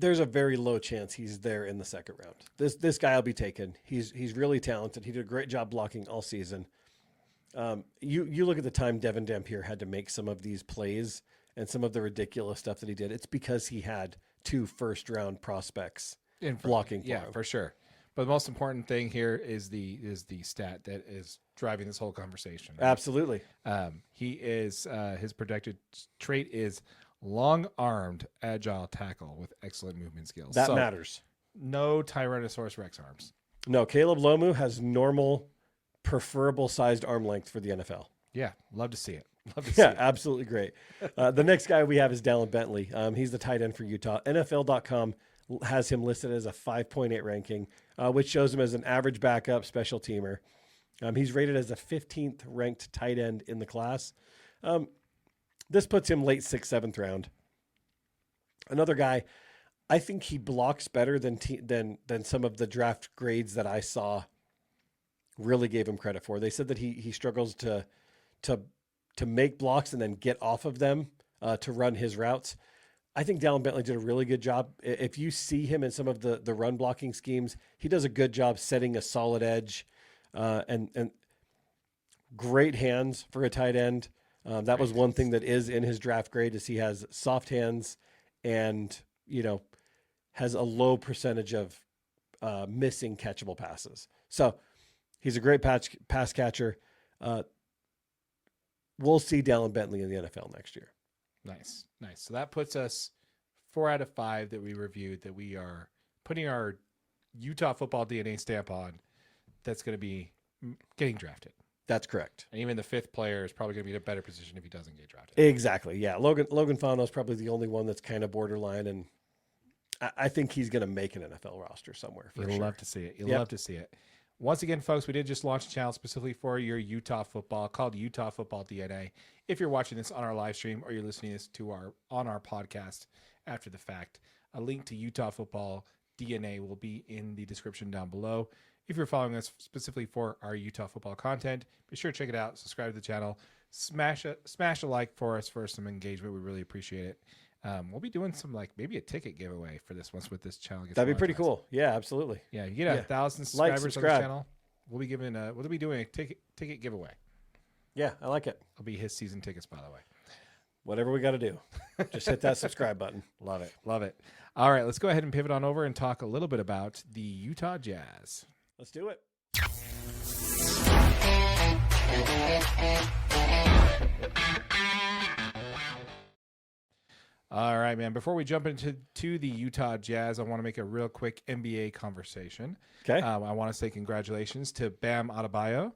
There's a very low chance he's there in the second round. This guy will be taken. He's really talented. He did a great job blocking all season. You look at the time Devin Dampier had to make some of these plays and some of the ridiculous stuff that he did. It's because he had 2 first round prospects blocking for him. For sure. But the most important thing here is the stat that is driving this whole conversation. Right? Absolutely. He is his projected trait is long-armed, agile tackle with excellent movement skills. That matters. No Tyrannosaurus Rex arms. No, Caleb Lomu has normal, preferable sized arm length for the NFL. Yeah, love to see it. Yeah, absolutely great. The next guy we have is Dallin Bentley. He's the tight end for Utah. NFL.com has him listed as a 5.8 ranking, which shows him as an average backup special teamer. He's rated as a 15th ranked tight end in the class. This puts him late 6th, 7th round. Another guy, I think he blocks better than some of the draft grades that I saw really gave him credit for. They said that he struggles to make blocks and then get off of them to run his routes. I think Dallin Bentley did a really good job. If you see him in some of the run blocking schemes, he does a good job setting a solid edge and great hands for a tight end. That was one thing that is in his draft grade is he has soft hands and, has a low percentage of missing catchable passes. So he's a great pass catcher. We'll see Dallin Bentley in the NFL next year. Nice. So that puts us 4 out of 5 that we reviewed that we are putting our Utah football DNA stamp on. That's going to be getting drafted. That's correct. And even the 5th player is probably going to be in a better position if he doesn't get drafted. Exactly. Yeah. Logan Fano is probably the only one that's kind of borderline, and I think he's going to make an NFL roster somewhere. You'll love to see it. Love to see it. Once again, folks, we did just launch a channel specifically for your Utah football called Utah Football DNA. If you're watching this on our live stream or you're listening this on our podcast after the fact, a link to Utah Football DNA will be in the description down below. If you're following us specifically for our Utah football content, be sure to check it out. Subscribe to the channel. Smash a like for us for some engagement. We really appreciate it. We'll be doing some maybe a ticket giveaway for this once with this channel gets That'd be pretty cool. Yeah, absolutely. Yeah, you get 1,000 subscribers on the channel. We'll be doing a ticket giveaway. Yeah, I like it. It'll be his season tickets, by the way. Whatever we got to do. Just hit that subscribe button. Love it. All right, let's go ahead and pivot on over and talk a little bit about the Utah Jazz. Let's do it. All right, man. Before we jump into the Utah Jazz, I want to make a real quick NBA conversation. Okay. I want to say congratulations to Bam Adebayo.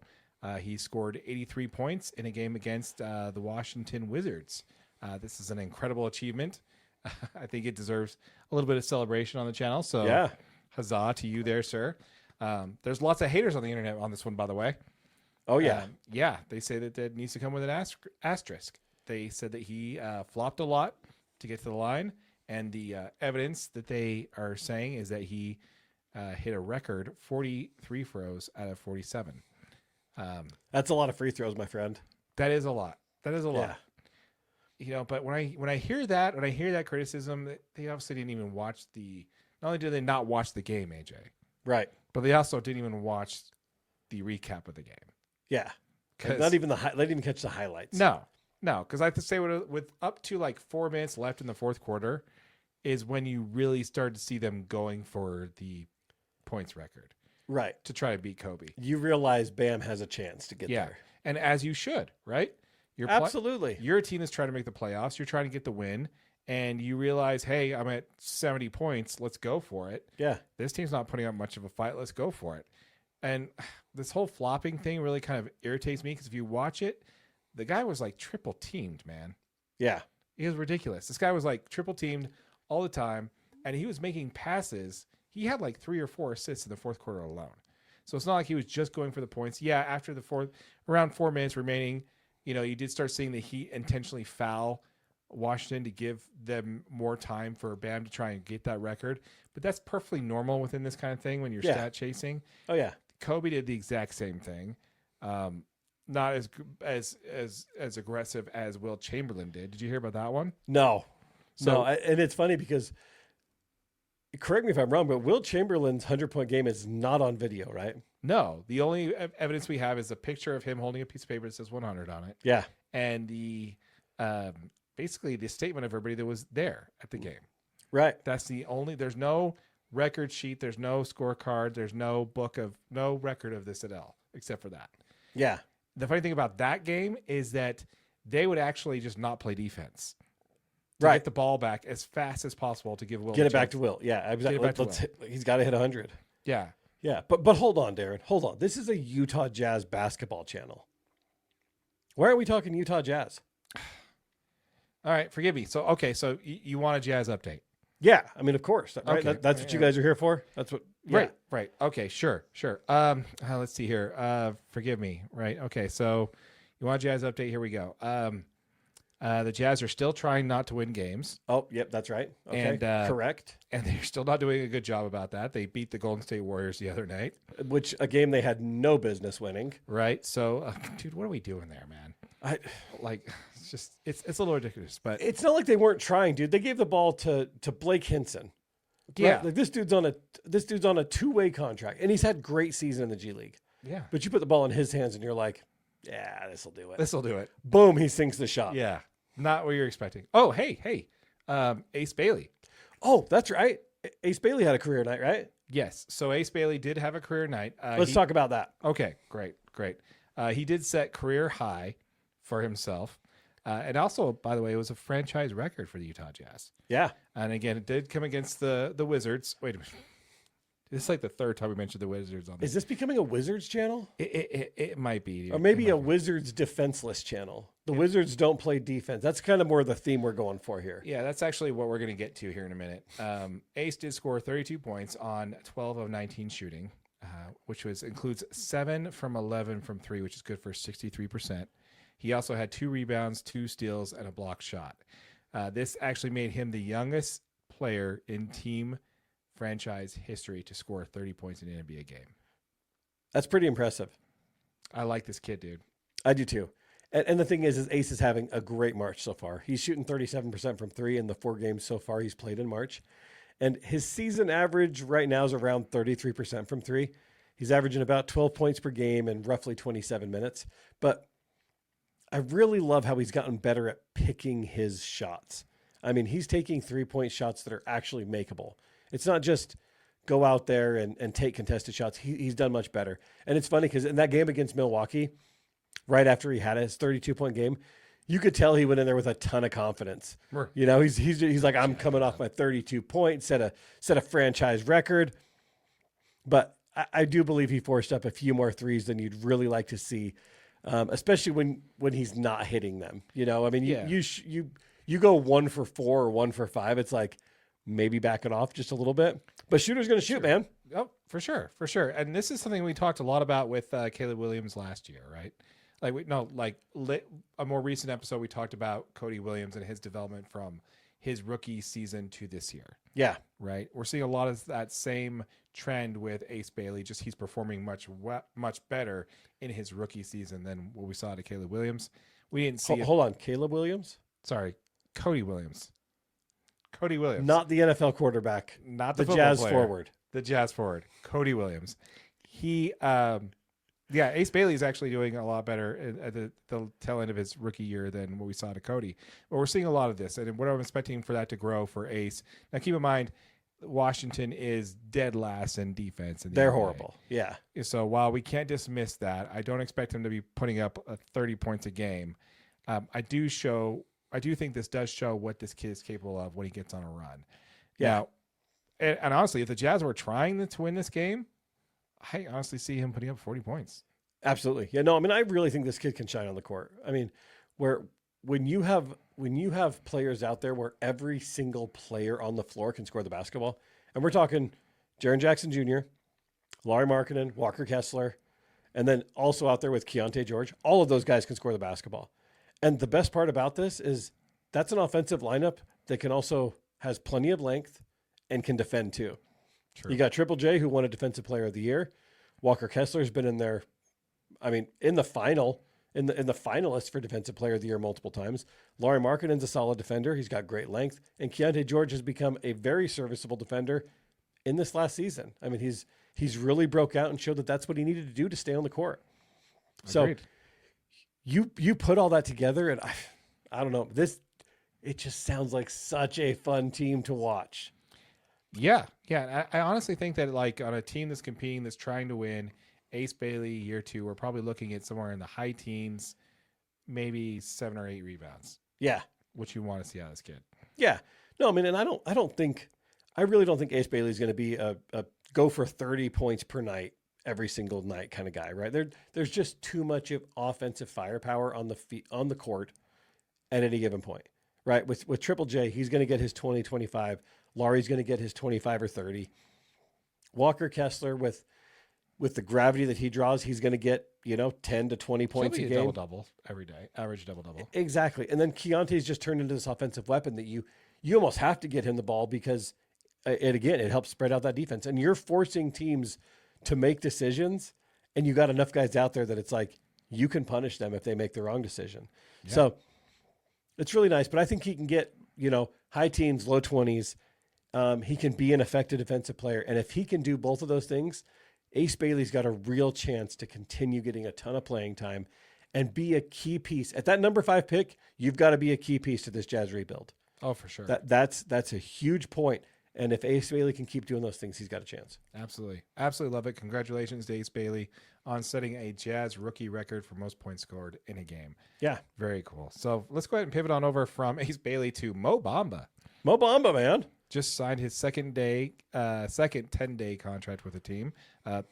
He scored 83 points in a game against the Washington Wizards. This is an incredible achievement. I think it deserves a little bit of celebration on the channel. So, Yeah. Huzzah to you there, sir. There's lots of haters on the internet on this one, by the way. Oh, yeah. Yeah, they say that it needs to come with an asterisk. They said that he flopped a lot to get to the line, and the evidence that they are saying is that he hit a record 43 throws out of 47. That's a lot of free throws, my friend. That is a lot. But when I hear that criticism, they obviously didn't even watch not only did they not watch the game, AJ, Right. but they also didn't even watch the recap of the game. Yeah. Not even they didn't even catch the highlights. No, because I have to say with up to like 4 minutes left in the fourth quarter is when you really start to see them going for the points record. Right. To try to beat Kobe. You realize Bam has a chance to get there. And as you should, right? Absolutely. You're a team that's trying to make the playoffs. You're trying to get the win. And you realize, hey, I'm at 70 points. Let's go for it. Yeah. This team's not putting up much of a fight. Let's go for it. And this whole flopping thing really kind of irritates me because if you watch it, the guy was like triple teamed, man. Yeah. It was ridiculous. This guy was like triple teamed all the time. And he was making passes. He had like 3 or 4 assists in the fourth quarter alone. So it's not like he was just going for the points. Yeah, after around 4 minutes remaining, you did start seeing the Heat intentionally foul Washington to give them more time for Bam to try and get that record. But that's perfectly normal within this kind of thing when you're stat chasing. Oh, yeah. Kobe did the exact same thing. Not as aggressive as Will Chamberlain did. Did you hear about that one? No. And it's funny because, correct me if I'm wrong, but Will Chamberlain's 100-point game is not on video, right? No. The only evidence we have is a picture of him holding a piece of paper that says 100 on it. Yeah. And the basically the statement of everybody that was there at the game. Right. That's there's no record sheet, there's no scorecard, there's no record of this at all, except for that. Yeah. The funny thing about that game is that they would actually just not play defense. To get the ball back as fast as possible to give Will. Get it back to Will. Yeah, exactly. He's got to hit 100. Yeah. Yeah. But hold on, Darren. Hold on. This is a Utah Jazz basketball channel. Why are we talking Utah Jazz? All right, forgive me. So you want a Jazz update? Yeah, I mean, of course. Right? Okay. That's what you guys are here for. That's what. Yeah. Right. Okay, sure. Let's see here. Forgive me. Right. Okay, so you want a Jazz update? Here we go. The Jazz are still trying not to win games. Oh, yep, that's right. Okay, and, correct. And they're still not doing a good job about that. They beat the Golden State Warriors the other night, which a game they had no business winning. Right. So, dude, what are we doing there, man? It's a little ridiculous, but it's not like they weren't trying, dude. They gave the ball to Blake Hinson. Yeah, right? Like this dude's on a two-way contract, and he's had great season in the G League. Yeah, but you put the ball in his hands, and you're like, yeah, this will do it. Boom, he sinks the shot. Yeah, not what you're expecting. Oh, hey, Ace Bailey. Oh, that's right. Ace Bailey had a career night, right? Yes. So Ace Bailey did have a career night. Let's talk about that. Okay, great. He did set career high for himself. And also, by the way, it was a franchise record for the Utah Jazz. Yeah. And again, it did come against the Wizards. Wait a minute. This is like the third time we mentioned the Wizards on this. Is this becoming a Wizards channel? It might be. Or maybe a Wizards defenseless channel. The Wizards don't play defense. That's kind of more the theme we're going for here. Yeah, that's actually what we're going to get to here in a minute. Ace did score 32 points on 12 of 19 shooting, which includes 7 from 11 from 3, which is good for 63%. He also had 2 rebounds, 2 steals, and a block shot. This actually made him the youngest player in team franchise history to score 30 points in an NBA game. That's pretty impressive. I like this kid, dude. I do too. And the thing is Ace is having a great March so far. He's shooting 37% from 3 in the 4 games so far he's played in March. And his season average right now is around 33% from 3. He's averaging about 12 points per game and roughly 27 minutes. But I really love how he's gotten better at picking his shots. I mean, he's taking 3-point shots that are actually makeable. It's not just go out there and take contested shots. He's done much better. And it's funny because in that game against Milwaukee, right after he had his 32-point game, you could tell he went in there with a ton of confidence. Right. You know, he's like, I'm coming off my 32 points, set a franchise record. But I do believe he forced up a few more threes than you'd really like to see, especially when he's not hitting them. You know, I mean, you go 1 for 4 or 1 for 5. It's like maybe back it off just a little bit. But shooter's going to shoot, man. Oh, for sure. And this is something we talked a lot about with Caleb Williams last year, right? A more recent episode, we talked about Cody Williams and his development from his rookie season to this year. Yeah. Right. We're seeing a lot of that same trend with Ace Bailey. Just he's performing much better in his rookie season than what we saw to Caleb Williams. We didn't see. Hold on, Caleb Williams? Sorry, Cody Williams. Cody Williams, not the NFL quarterback, not the Jazz player. Forward. The Jazz forward, Cody Williams. He, Ace Bailey is actually doing a lot better at the tail end of his rookie year than what we saw to Cody. But we're seeing a lot of this, and what I'm expecting for that to grow for Ace. Now, keep in mind, Washington is dead last in defense. They're horrible. Yeah. So while we can't dismiss that, I don't expect him to be putting up 30 points a game. I do think this does show what this kid is capable of when he gets on a run. Yeah. Now, and honestly, if the Jazz were trying to win this game, I honestly see him putting up 40 points. Absolutely. Yeah, no, I mean, I really think this kid can shine on the court. I mean, when you have players out there where every single player on the floor can score the basketball, and we're talking Jaren Jackson Jr., Lauri Markkanen, Walker Kessler, and then also out there with Keontae George, all of those guys can score the basketball. And the best part about this is that's an offensive lineup that can also has plenty of length and can defend too. True. You got Triple J, who won a Defensive Player of the Year. Walker Kessler's been in there, I mean, in the finalists for Defensive Player of the Year multiple times. Lauri Markkanen's a solid defender. He's got great length. And Keontae George has become a very serviceable defender in this last season. I mean, he's really broke out and showed that that's what he needed to do to stay on the court. Agreed. So you put all that together, and I don't know, it just sounds like such a fun team to watch. Yeah. I honestly think that like on a team that's competing, that's trying to win, Ace Bailey year 2, we're probably looking at somewhere in the high teens, maybe 7 or 8 rebounds. Yeah, which you want to see out of this kid. Yeah, no, I mean, and I really don't think Ace Bailey is going to be a go for 30 points per night every single night kind of guy, right? There's just too much of offensive firepower on the court at any given point, right? With Triple J, he's going to get his 20, 25. Lauri's going to get his 25 or 30. Walker Kessler, with the gravity that he draws, he's going to get, 10 to 20 points a game. Double-double every day, average double-double. Exactly. And then Keontae's just turned into this offensive weapon that you almost have to get him the ball because, it helps spread out that defense. And you're forcing teams to make decisions, and you got enough guys out there that it's like you can punish them if they make the wrong decision. Yeah. So it's really nice. But I think he can get, high teens, low 20s. He can be an effective defensive player. And if he can do both of those things, Ace Bailey's got a real chance to continue getting a ton of playing time and be a key piece. At that number 5 pick, you've got to be a key piece to this Jazz rebuild. Oh, for sure. That's a huge point. And if Ace Bailey can keep doing those things, he's got a chance. Absolutely. Absolutely love it. Congratulations to Ace Bailey on setting a Jazz rookie record for most points scored in a game. Yeah. Very cool. So let's go ahead and pivot on over from Ace Bailey to Mo Bamba. Mo Bamba, man. Just signed his second 10-day contract with the team.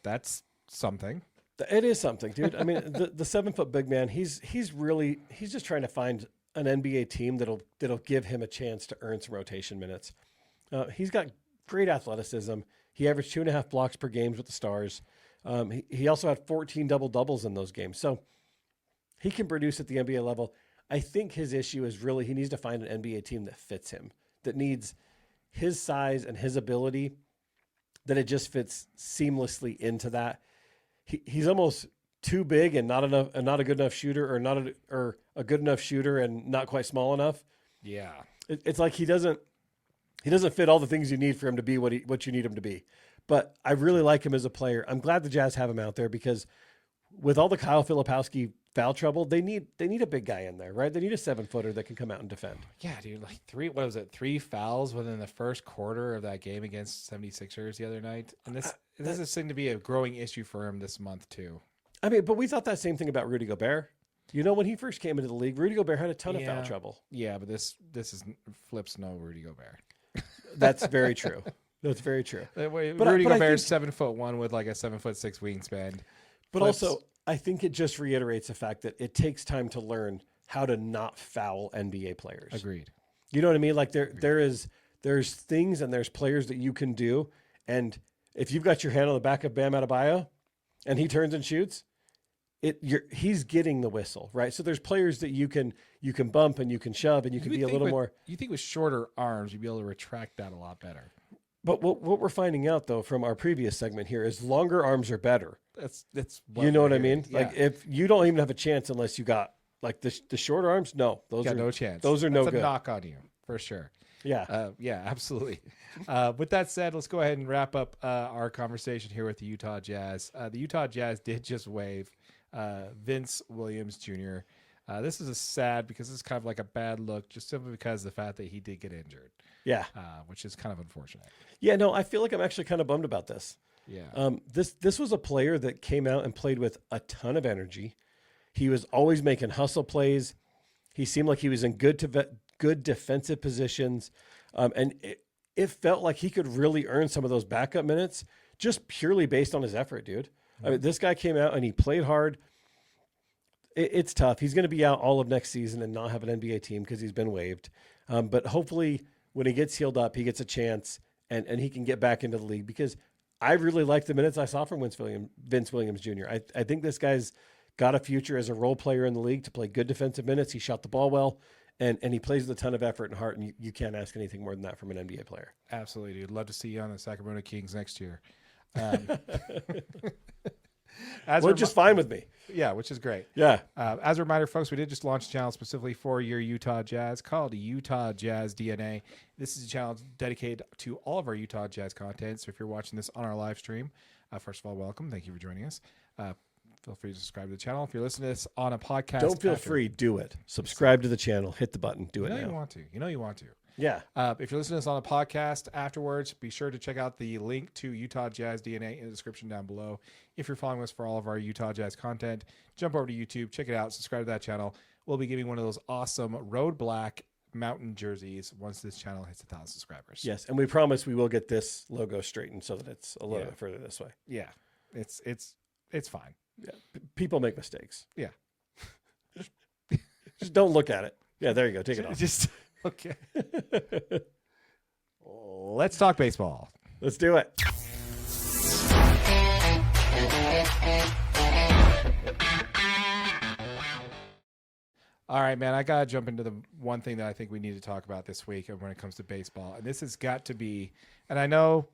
That's something. It is something, dude. I mean, the 7-foot big man, he's just trying to find an NBA team that'll give him a chance to earn some rotation minutes. He's got great athleticism. He averaged 2.5 blocks per game with the Stars. He also had 14 double-doubles in those games. So he can produce at the NBA level. I think his issue is really he needs to find an NBA team that fits him, that needs his size and his ability, that it just fits seamlessly into that. He's almost too big and not a good enough shooter, or a good enough shooter and not quite small enough. Yeah. It's like he doesn't fit all the things you need for him to be what you need him to be. But I really like him as a player. I'm glad the Jazz have him out there because with all the Kyle Filipowski foul trouble, they need a big guy in there, right? They need a 7-footer that can come out and defend. Yeah, dude, like 3 fouls within the first quarter of that game against 76ers the other night. And this is seemed to be a growing issue for him this month too. I mean, but we thought that same thing about Rudy Gobert. When he first came into the league, Rudy Gobert had a ton of foul trouble. Yeah, but this is flips no Rudy Gobert. That's very true. That's very true. Rudy Gobert's 7'1" with like a 7'6" wingspan. But also, I think it just reiterates the fact that it takes time to learn how to not foul NBA players. Agreed. You know what I mean? Like there's things and there's players that you can do, and if you've got your hand on the back of Bam Adebayo, and he turns and shoots, he's getting the whistle, right? So there's players that you can bump and you can shove and you can be a little more. You think with shorter arms you'd be able to retract that a lot better. But what we're finding out though from our previous segment here is longer arms are better. That's you know what I mean? Yeah. Like if you don't even have a chance unless you got like the short arms, no, those are no chance. Those are That's no good. a knock on you for sure. Yeah. Yeah, absolutely. With that said, let's go ahead and wrap up our conversation here with the Utah Jazz. The Utah Jazz did just waive Vince Williams Jr. This is sad because it's kind of like a bad look just simply because of the fact that he did get injured. Yeah. Which is kind of unfortunate. Yeah, no, I feel like I'm actually kind of bummed about this. Yeah. This was a player that came out and played with a ton of energy. He was always making hustle plays. He seemed like he was in good defensive positions. And it felt like he could really earn some of those backup minutes just purely based on his effort, dude. I mean, this guy came out and he played hard. It's tough. He's going to be out all of next season and not have an NBA team because he's been waived. But hopefully when he gets healed up, he gets a chance and he can get back into the league because I really like the minutes I saw from Vince Williams Jr. I think this guy's got a future as a role player in the league to play good defensive minutes. He shot the ball well, and he plays with a ton of effort and heart, and you can't ask anything more than that from an NBA player. Absolutely, dude. Love to see you on the Sacramento Kings next year. Which is fine with me. Yeah, which is great. Yeah. As a reminder, folks, we did just launch a channel specifically for your Utah Jazz called Utah Jazz DNA. This is a channel dedicated to all of our Utah Jazz content. So if you're watching this on our live stream, first of all, welcome. Thank you for joining us. Feel free to subscribe to the channel. If you're listening to this on a podcast, don't feel free. Do it. Subscribe to the channel. Hit the button. Do it now. You want to. You know you want to. Yeah. If you're listening to this on a podcast afterwards, be sure to check out the link to Utah Jazz DNA in the description down below. If you're following us for all of our Utah Jazz content, jump over to YouTube, check it out, subscribe to that channel. We'll be giving one of those awesome Road Black Mountain jerseys once this channel hits 1,000 subscribers. Yes, and we promise we will get this logo straightened so that it's a little bit further this way. Yeah, it's fine. Yeah, people make mistakes. Yeah, just don't look at it. Yeah, there you go. Take it off. Just okay. Let's talk baseball. Let's do it. All right, man, I got to jump into the one thing that I think we need to talk about this week when it comes to baseball. And this has got to be, and I know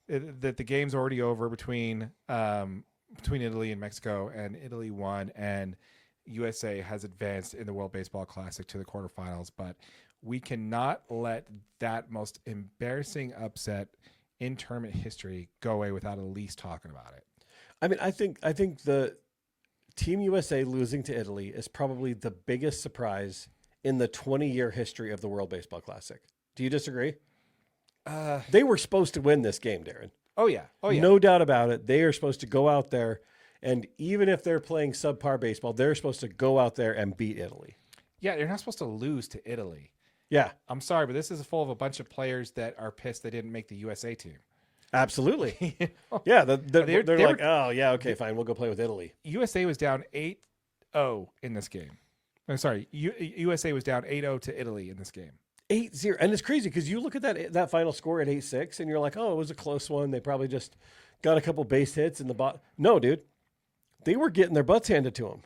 that the game's already over between Italy and Mexico, and Italy won, and USA has advanced in the World Baseball Classic to the quarterfinals. But we cannot let that most embarrassing upset in tournament history go away without at least talking about it. I mean, I think the Team USA losing to Italy is probably the biggest surprise in the 20-year history of the World Baseball Classic. Do you disagree? They were supposed to win this game, Darren. Oh, yeah. No doubt about it. They are supposed to go out there, and even if they're playing subpar baseball, they're supposed to go out there and beat Italy. Yeah, you're not supposed to lose to Italy. Yeah. I'm sorry, but this is full of a bunch of players that are pissed they didn't make the USA team. Absolutely. Yeah, they're like, oh, yeah, okay, fine, we'll go play with Italy. USA was down 8-0 in this game. I'm sorry, USA was down 8-0 to Italy in this game. 8-0. And it's crazy because you look at that final score at 8-6 and you're like, oh, it was a close one. They probably just got a couple base hits in the bottom. No, dude. They were getting their butts handed to them.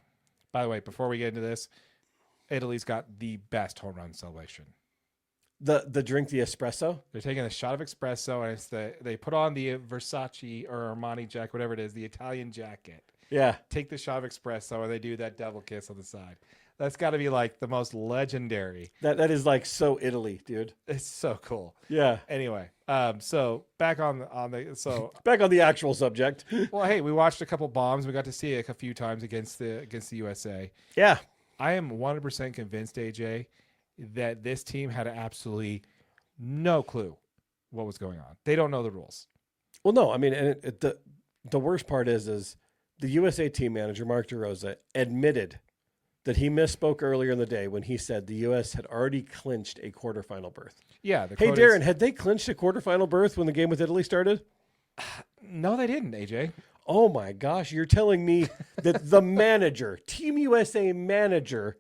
By the way, before we get into this, Italy's got the best home run celebration. The drink, the espresso? They're taking a shot of espresso, and it's they put on the Versace or Armani jacket, whatever it is, the Italian jacket. Yeah. Take the shot of espresso, and they do that devil kiss on the side. That's got to be like the most legendary. That is like so Italy, dude. It's so cool. Yeah. Anyway, so back on the back on the actual subject. Well, hey, we watched a couple bombs. We got to see it a few times against the USA. Yeah. I am 100% convinced, AJ, that this team had absolutely no clue what was going on. They don't know the rules. Well, no, I mean, and the worst part is the USA team manager, Mark DeRosa, admitted that he misspoke earlier in the day when he said the U.S. had already clinched a quarterfinal berth. Yeah. Hey, Darren, had they clinched a quarterfinal berth when the game with Italy started? No, they didn't, AJ. Oh, my gosh. You're telling me that the manager, Team USA manager,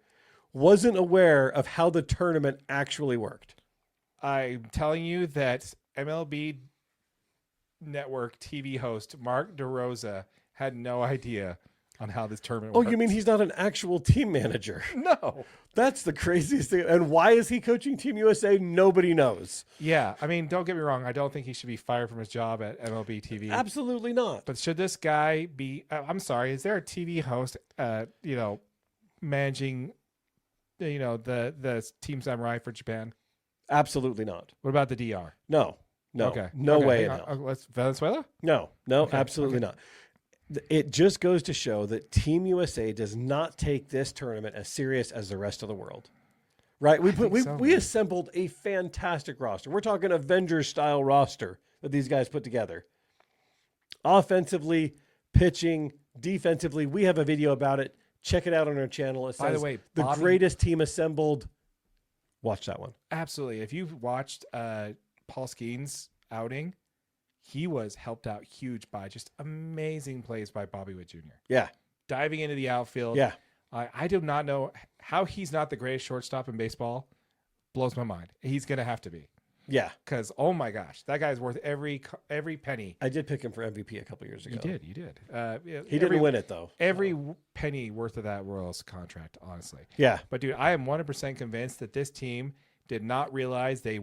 wasn't aware of how the tournament actually worked? I'm telling you that MLB Network TV host Mark DeRosa had no idea on how this tournament works. Oh, you mean he's not an actual team manager? No. That's the craziest thing. And why is he coaching Team USA? Nobody knows. Yeah, I mean, don't get me wrong. I don't think he should be fired from his job at MLB TV. Absolutely not. But should this guy be? I'm sorry. Is there a TV host, managing, the Team Samurai for Japan? Absolutely not. What about the DR? No. Okay. No way in hang hell. on. Let's Venezuela. No, absolutely not. It just goes to show that Team USA does not take this tournament as serious as the rest of the world. Right? We assembled a fantastic roster. We're talking Avengers style roster that these guys put together. Offensively, pitching, defensively, we have a video about it. Check it out on our channel. It says, by the way, the greatest team assembled. Watch that one. Absolutely. If you've watched Paul Skeen's outing, he was helped out huge by just amazing plays by Bobby Witt Jr. Yeah. Diving into the outfield. Yeah. I do not know how he's not the greatest shortstop in baseball. Blows my mind. He's going to have to be. Yeah. Because, oh my gosh, that guy's worth every penny. I did pick him for MVP a couple years ago. You did. He didn't win it, though. Every penny worth of that Royals contract, honestly. Yeah. But, dude, I am 100% convinced that this team did not realize they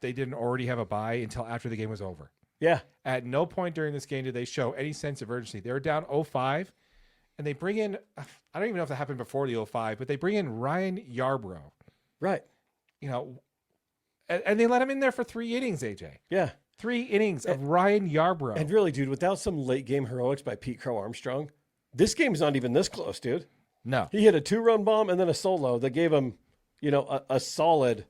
didn't already have a bye until after the game was over. Yeah. At no point during this game did they show any sense of urgency. They were down 0-5, and they bring in, I don't even know if that happened before the 0-5, but they bring in Ryan Yarbrough. Right. And they let him in there for 3 innings, AJ. Yeah. 3 innings of Ryan Yarbrough. And really, dude, without some late game heroics by Pete Crow Armstrong, this game's not even this close, dude. No. He hit a 2-run bomb and then a solo that gave him, a solid,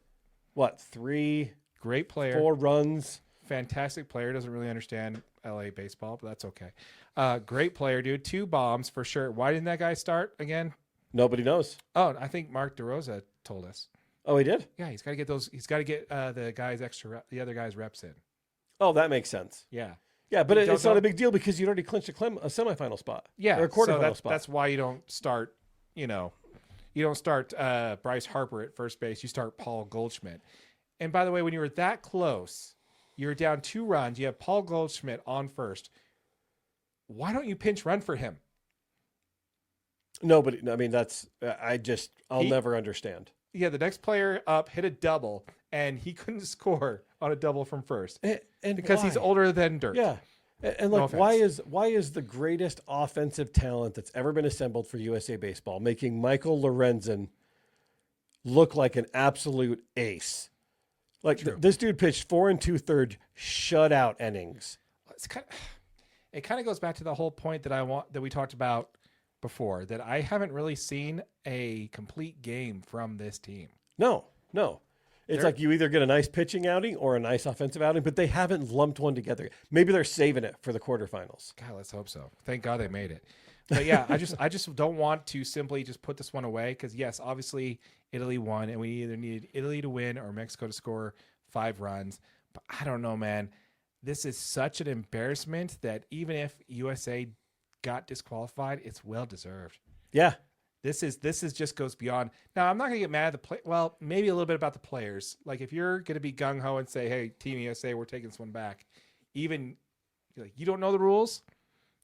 3, Great player. 4 runs. Fantastic player. Doesn't really understand LA baseball, but that's okay. Great player, dude. 2 bombs for sure. Why didn't that guy start again? Nobody knows. Oh, I think Mark DeRosa told us. Oh, he did? Yeah, he's got to get those. He's got to get the other guys reps in. Oh, that makes sense. Yeah. Yeah, but it's not a big deal because you'd already clinched a semifinal spot. Yeah, or a quarterfinal spot. That's why you don't start. You don't start Bryce Harper at first base. You start Paul Goldschmidt. And by the way, when you were that close, you were down 2 runs. You have Paul Goldschmidt on first. Why don't you pinch run for him? Nobody. I mean, I'll never understand. Yeah, the next player up hit a double, and he couldn't score on a double from first, and because he's older than dirt. Yeah, and why is the greatest offensive talent that's ever been assembled for USA Baseball making Michael Lorenzen look like an absolute ace? This dude pitched 4 2/3 shutout innings. It kind of goes back to the whole point that we talked about before, that I haven't really seen a complete game from this team. No. It's like you either get a nice pitching outing or a nice offensive outing, but they haven't lumped one together. Maybe they're saving it for the quarterfinals. God, let's hope so. Thank God they made it. But yeah, I just don't want to simply just put this one away, because yes, obviously Italy won, and we either needed Italy to win or Mexico to score 5 runs. But I don't know, man. This is such an embarrassment that even if USA got disqualified, it's well deserved. Yeah. This is just goes beyond. Now, I'm not going to get mad at the play. Well, maybe a little bit about the players. Like, if you're going to be gung ho and say, "Hey, Team USA, we're taking this one back," even you don't know the rules,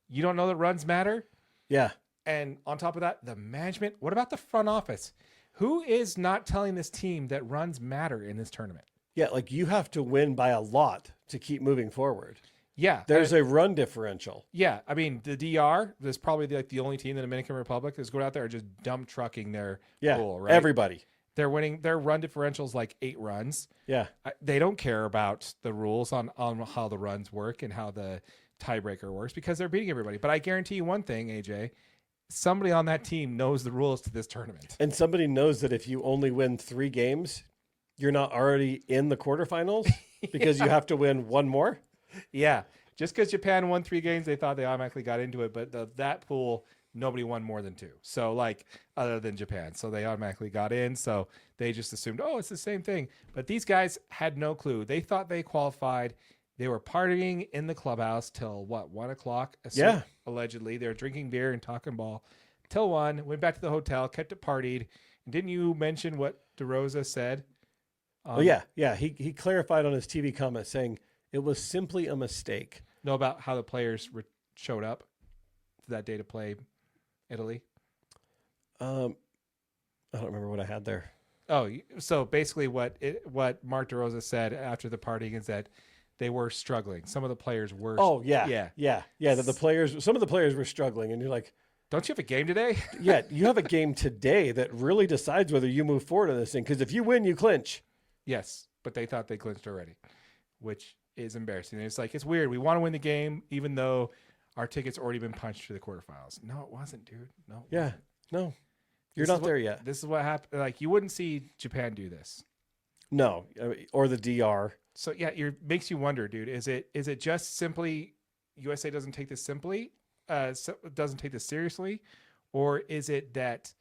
you don't know that runs matter. Yeah. And on top of that, the management. What about the front office? Who is not telling this team that runs matter in this tournament? Yeah, you have to win by a lot to keep moving forward. Yeah. There's a run differential. Yeah. I mean, the DR is probably the only team in the Dominican Republic that's going out there and just dump trucking their pool, right? Everybody. They're winning. Their run differential's like 8 runs. Yeah. They don't care about the rules on how the runs work and how the tiebreaker works, because they're beating everybody. But I guarantee you one thing, AJ, somebody on that team knows the rules to this tournament. And somebody knows that if you only win 3 games, you're not already in the quarterfinals because you have to win 1 more. Yeah. Just because Japan won 3 games, they thought they automatically got into it. But that pool nobody won more than 2. So like other than Japan. So they automatically got in. So they just assumed, oh, it's the same thing. But these guys had no clue. They thought they qualified. They were partying in the clubhouse till 1 o'clock. Yeah. Allegedly. They were drinking beer and talking ball till 1, went back to the hotel, kept it partied. And didn't you mention what DeRosa said? Oh yeah. He clarified on his TV comment saying it was simply a mistake. Know about how the players showed up that day to play Italy? I don't remember what I had there. Oh, so basically what Mark DeRosa said after the partying is that they were struggling. Some of the players were. Oh yeah. That some of the players were struggling, and you're like, don't you have a game today? Yeah, you have a game today that really decides whether you move forward on this thing. Because if you win, you clinch. Yes, but they thought they clinched already, which is embarrassing. It's like, it's weird. We want to win the game, even though our ticket's already been punched to the quarterfinals. No, it wasn't, dude. No. Yeah, no. You're not there yet. This is what happened. Like, you wouldn't see Japan do this. No, or the DR. So, yeah, it makes you wonder, dude. Is it just simply USA doesn't take this doesn't take this seriously? Or is it that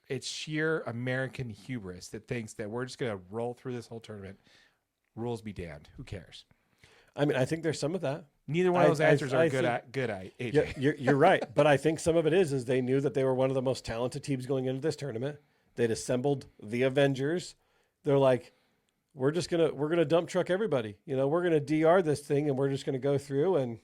it's sheer American hubris that thinks that we're just going to roll through this whole tournament? Rules be damned. Who cares? I mean, I think there's some of that. Neither one of those answers are good at AJ. Yeah, you're right. But I think some of it is they knew that they were one of the most talented teams going into this tournament. They'd assembled the Avengers. They're like, we're gonna dump truck everybody. We're gonna DR this thing, and we're just gonna go through and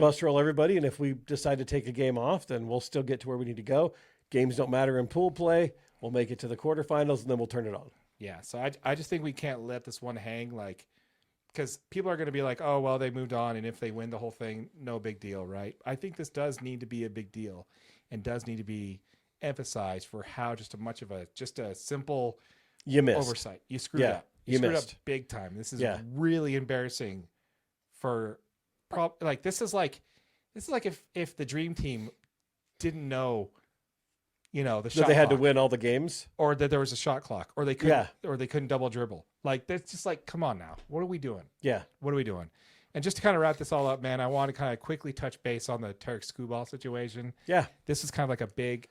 bus roll everybody. And if we decide to take a game off, then we'll still get to where we need to go. Games don't matter in pool play. We'll make it to the quarterfinals, and then we'll turn it on. Yeah. So I just think we can't let this one hang, like, because people are going to be like, oh, well, they moved on, and if they win the whole thing, no big deal, right? I think this does need to be a big deal and does need to be emphasized for how just a simple oversight. You screwed up. You screwed up big time. This is really embarrassing for this is like if the dream team didn't know, the shot that they had clock, to win all the games, or that there was a shot clock, or they couldn't double dribble. Like, that's just like, come on now. What are we doing? Yeah. What are we doing? And just to kind of wrap this all up, man, I want to kind of quickly touch base on the Tarek Skubal situation. Yeah. This is kind of like a big,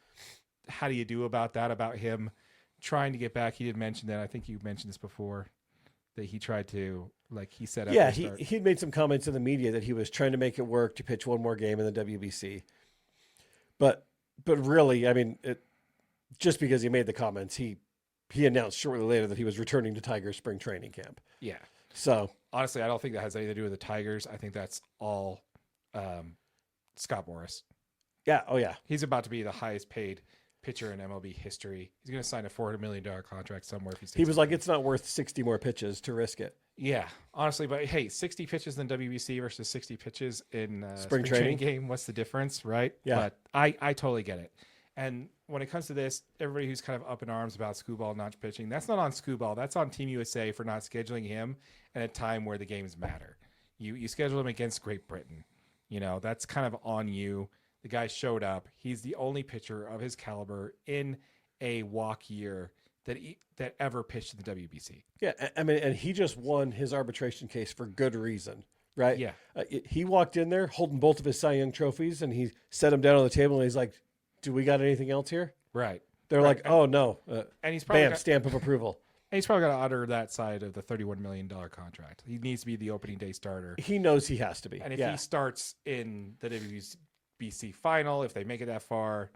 how do you do about that, about him trying to get back? He did mention that. I think you mentioned this before, that he tried to, like, he set up. Yeah, he'd made some comments in the media that he was trying to make it work to pitch one more game in the WBC. But really, I mean, just because he made the comments, he announced shortly later that he was returning to Tigers spring training camp. Yeah. So honestly, I don't think that has anything to do with the Tigers. I think that's all Scott Boras. Yeah. Oh, yeah. He's about to be the highest paid pitcher in MLB history. He's going to sign a $400 million contract somewhere. He was like, it's not worth 60 more pitches to risk it. Yeah, honestly, but hey, 60 pitches in WBC versus 60 pitches in spring training game. What's the difference, right? Yeah. But I totally get it. And when it comes to this, everybody who's kind of up in arms about Skubal not pitching, that's not on Skubal. That's on Team USA for not scheduling him at a time where the games matter. You schedule him against Great Britain. That's kind of on you. The guy showed up. He's the only pitcher of his caliber in a walk year that ever pitched in the WBC. Yeah, I mean, and he just won his arbitration case for good reason, right? Yeah. He walked in there holding both of his Cy Young trophies, and he set them down on the table, and he's like, do we got anything else here? Right. They're like, oh, no. And he's probably stamp of approval. And he's probably got to utter that side of the $31 million contract. He needs to be the opening day starter. He knows he has to be. And if he starts in the WBC final, if they make it that far,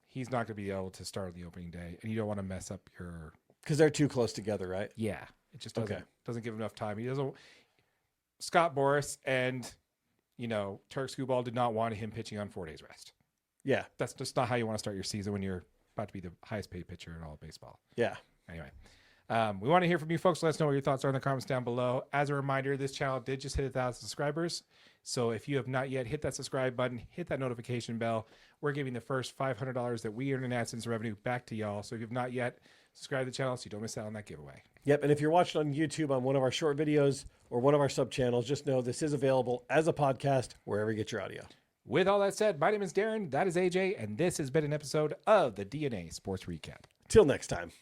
he's not going to be able to start on the opening day. And you don't want to mess up your... Because they're too close together, right? Yeah. It just doesn't give enough time. He doesn't... Scott Boras and, Tarek Skubal did not want him pitching on 4 days rest. Yeah. That's just not how you want to start your season when you're about to be the highest paid pitcher in all of baseball. Yeah. Anyway, we want to hear from you folks. Let us know what your thoughts are in the comments down below. As a reminder, this channel did just hit 1,000 subscribers. So if you have not yet, hit that subscribe button, hit that notification bell. We're giving the first $500 that we earn in AdSense revenue back to y'all. So if you've not yet, subscribe to the channel so you don't miss out on that giveaway. Yep. And if you're watching on YouTube on one of our short videos or one of our sub channels, just know this is available as a podcast wherever you get your audio. With all that said, my name is Darren, that is AJ, and this has been an episode of the DNA Sports Recap. Till next time.